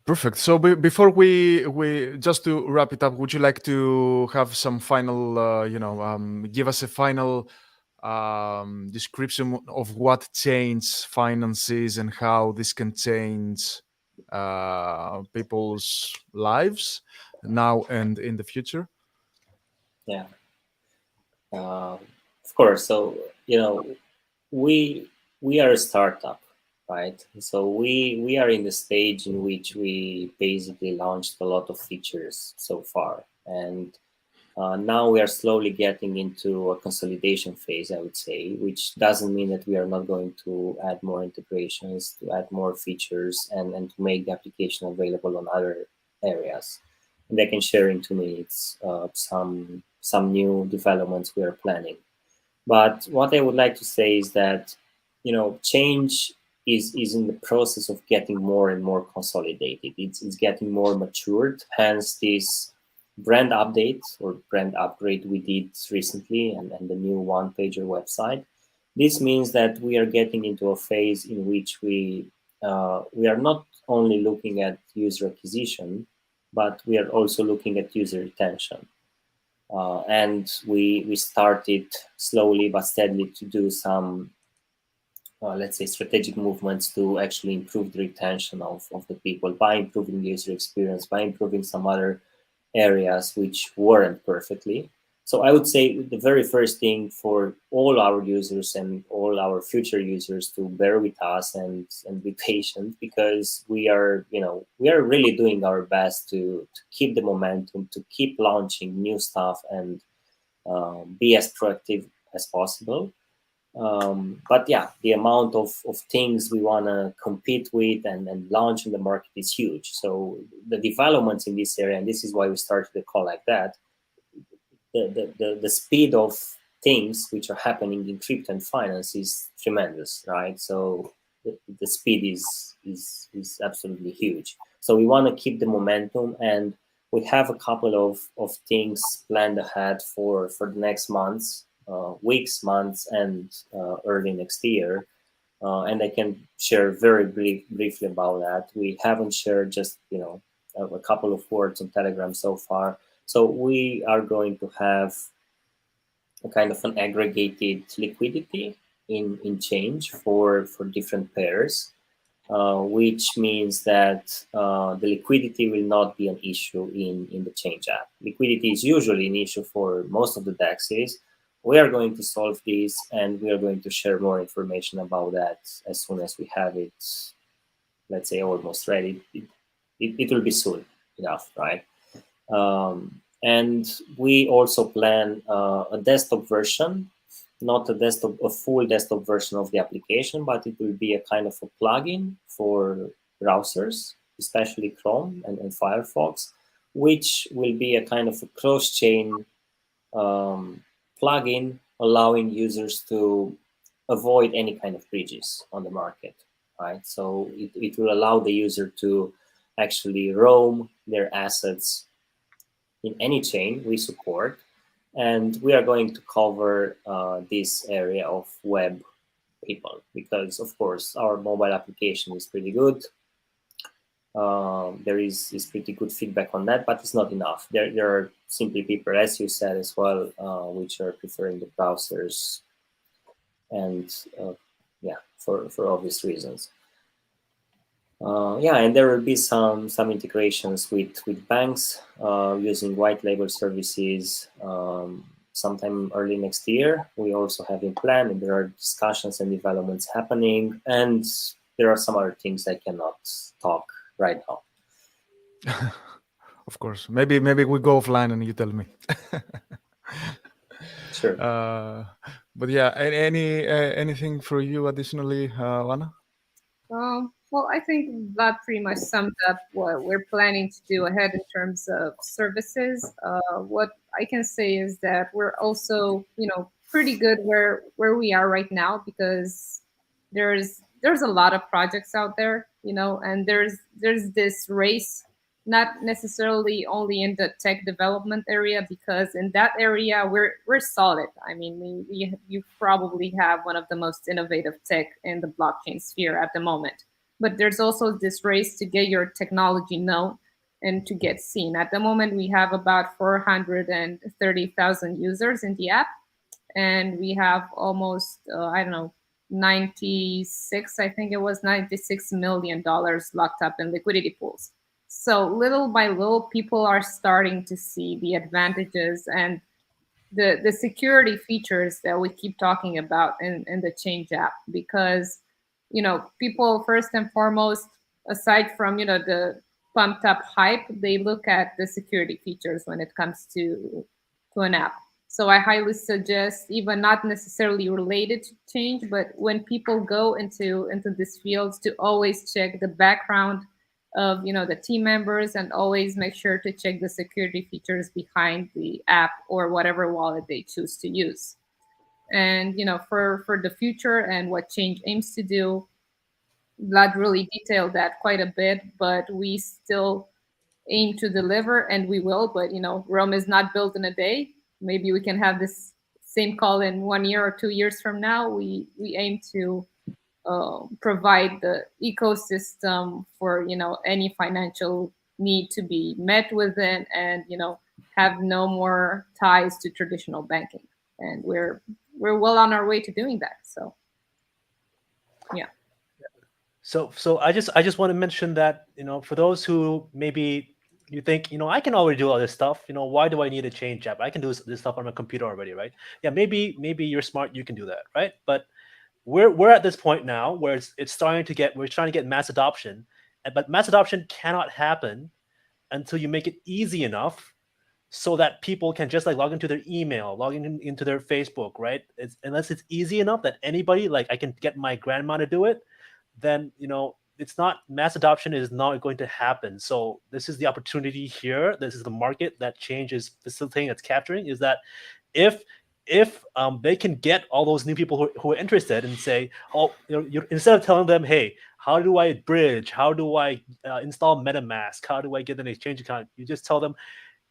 Perfect. So before we just to wrap it up, would you like to have some final, give us a final description of what Chainge Finance is and how this can change people's lives now and in the future? Yeah. Of course. So, we are a startup, right? So we are in the stage in which we basically launched a lot of features so far. And now we are slowly getting into a consolidation phase, I would say, which doesn't mean that we are not going to add more integrations, to add more features, and to make the application available on other areas. And I can share in 2 minutes some new developments we are planning. But what I would like to say is that, Chainge is in the process of getting more and more consolidated. It's getting more matured, hence this brand update or brand upgrade we did recently and the new one-pager website. This means that we are getting into a phase in which we are not only looking at user acquisition, but we are also looking at user retention. And we started slowly but steadily to do some, let's say, strategic movements to actually improve the retention of the people by improving the user experience, by improving some other areas which weren't perfectly. So I would say the very first thing for all our users and all our future users to bear with us and be patient, because we are really doing our best to keep the momentum, to keep launching new stuff and be as proactive as possible. But yeah, the amount of things we want to compete with and launch in the market is huge. So the developments in this area, and this is why we started the call like that, the speed of things which are happening in crypto and finance is tremendous, right? So the speed is absolutely huge. So we want to keep the momentum, and we have a couple of things planned ahead for the next months, weeks, months, and early next year. And I can share very briefly about that. We haven't shared just a couple of words on Telegram so far. So we are going to have a kind of an aggregated liquidity in Chainge for different pairs, which means that the liquidity will not be an issue in the Chainge app. Liquidity is usually an issue for most of the DEXs. We are going to solve this, and we are going to share more information about that as soon as we have it, let's say, almost ready. It will be soon enough, right? And we also plan a desktop version, not a full desktop version of the application, but it will be a kind of a plugin for browsers, especially Chrome and Firefox, which will be a kind of a cross-chain plugin allowing users to avoid any kind of bridges on the market, right? So it will allow the user to actually roam their assets in any chain we support, and we are going to cover this area of web people, because of course our mobile application is pretty good. There is pretty good feedback on that, but it's not enough. There are simply people, as you said as well, which are preferring the browsers, and yeah, for obvious reasons. Yeah, and there will be some integrations with banks using white label services sometime early next year. We also have in plan, and there are discussions and developments happening, and there are some other things I cannot talk right now. Of course, maybe we go offline and you tell me. Sure. But yeah, anything for you additionally, Oana? Well, I think that pretty much sums up what we're planning to do ahead in terms of services. What I can say is that we're also, pretty good where we are right now, because there's a lot of projects out there, and there's this race, not necessarily only in the tech development area, because in that area we're solid. I mean, you probably have one of the most innovative tech in the blockchain sphere at the moment. But there's also this race to get your technology known and to get seen. At the moment, we have about 430,000 users in the app, and we have almost, 96, I think it was $96 million locked up in liquidity pools. So little by little, people are starting to see the advantages and the security features that we keep talking about in the Chainge app, because people first and foremost, aside from the pumped up hype, they look at the security features when it comes to an app. So I highly suggest, even not necessarily related to Chainge, but when people go into these fields, to always check the background of the team members, and always make sure to check the security features behind the app or whatever wallet they choose to use. And for the future and what Chainge aims to do, Vlad really detailed that quite a bit, but we still aim to deliver, and we will. But Rome is not built in a day. Maybe we can have this same call in 1 year or 2 years from now. We aim to provide the ecosystem for any financial need to be met within, and have no more ties to traditional banking. And we're well on our way to doing that. So yeah. So I just want to mention that for those who maybe you think, I can already do all this stuff. Why do I need a Chainge app? I can do this stuff on my computer already, right? Yeah, maybe you're smart, you can do that, right? But we're at this point now where we're trying to get mass adoption, but mass adoption cannot happen until you make it easy enough so that people can just log into their email, into their Facebook, right? Unless it's easy enough that anybody, I can get my grandma to do it, then it's not, mass adoption is not going to happen. So this is the opportunity here. This is the market that Chainge is facilitating, it's capturing, is that if they can get all those new people who are interested and say, instead of telling them, hey, how do I bridge? How do I install MetaMask? How do I get an exchange account? You just tell them,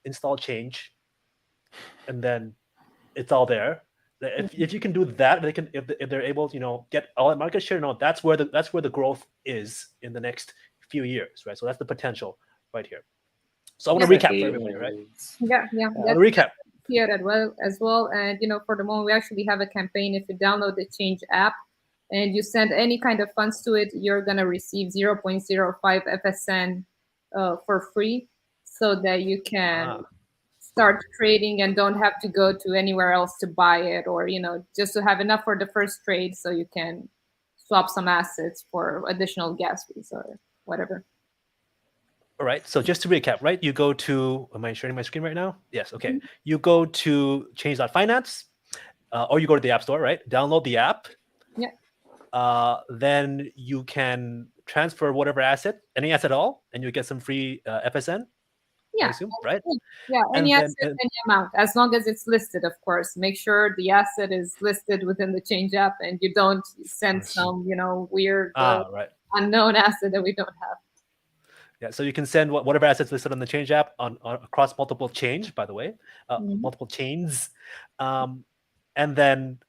install Chainge, and then it's all there. If you can do that, if they're able to get all that market share, that's where the growth is in the next few years, right? So that's the potential right here. So I want to recap for everybody, right? Yeah. Recap here as well. And for the moment, we actually have a campaign. If you download the Chainge app and you send any kind of funds to it, you're gonna receive 0.05 FSN for free, so that you can start trading and don't have to go to anywhere else to buy it, or just to have enough for the first trade, so you can swap some assets for additional gas fees or whatever. All right. So just to recap, right? You go to, am I sharing my screen right now? Yes. Okay. Mm-hmm. You go to change.finance, or you go to the App Store, right? Download the app. Yeah. Then you can transfer whatever asset, any asset at all, and you get some free FSN. Yeah. I assume, right? Yeah. Any asset, any amount, as long as it's listed, of course. Make sure the asset is listed within the Chainge app, and you don't send some, weird, unknown asset that we don't have. Yeah, so you can send whatever assets listed on the Chainge app on across multiple chains, by the way, multiple chains, and then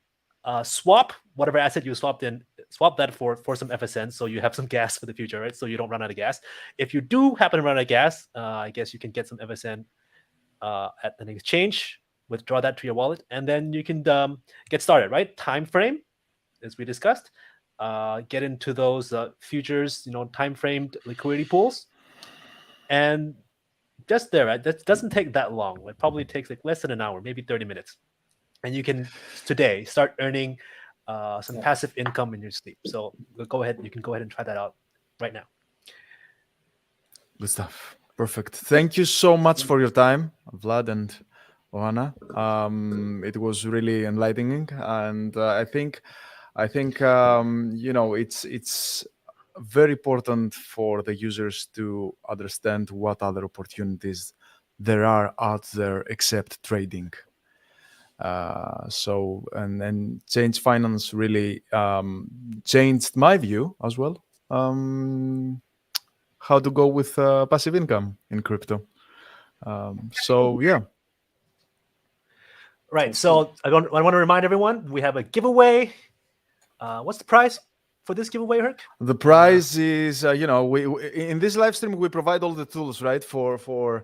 swap whatever asset you swapped in, swap that for some FSN, so you have some gas for the future, right? So you don't run out of gas. If you do happen to run out of gas, I guess you can get some FSN at an exchange, withdraw that to your wallet, and then you can get started, right? Time frame, as we discussed, get into those futures, time framed liquidity pools. And just there, right? That doesn't take that long. It probably takes less than an hour, maybe 30 minutes. And you can today start earning some passive income in your sleep. So go ahead. You can go ahead and try that out right now. Good stuff. Perfect. Thank you so much for your time, Vlad and Oana. It was really enlightening, and I think it's very important for the users to understand what other opportunities there are out there except trading. And Chainge Finance really changed my view as well. How to go with passive income in crypto. Yeah. Right. So I want to remind everyone, we have a giveaway. What's the prize for this giveaway, Herc? The prize is, we in this live stream, we provide all the tools, right, for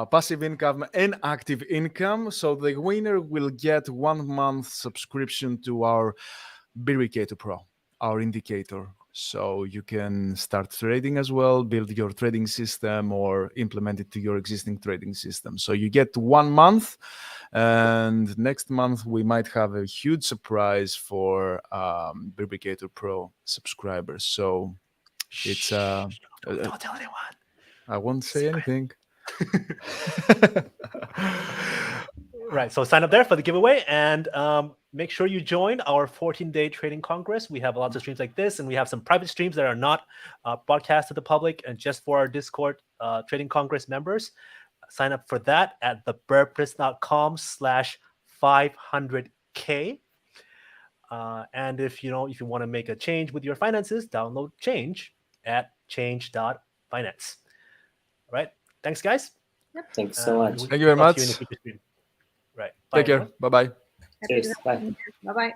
passive income and active income. So the winner will get 1 month subscription to our Birb Pro, our indicator. So you can start trading as well, build your trading system, or implement it to your existing trading system. So you get 1 month, and next month we might have a huge surprise for Birb Pro subscribers. So it's don't tell anyone. I won't say anything. Right. So sign up there for the giveaway, and make sure you join our 14-day trading congress. We have lots of streams like this, and we have some private streams that are not broadcast to the public and just for our Discord trading congress members. Sign up for that at thebirbnest.com/500K. And if you want to make a change with your finances, download Chainge at change.finance. All right. Thanks, guys. Yep. Thanks so much. Thank you very much. Right. Bye, Take care. Bye-bye. Cheers. Bye. Bye-bye.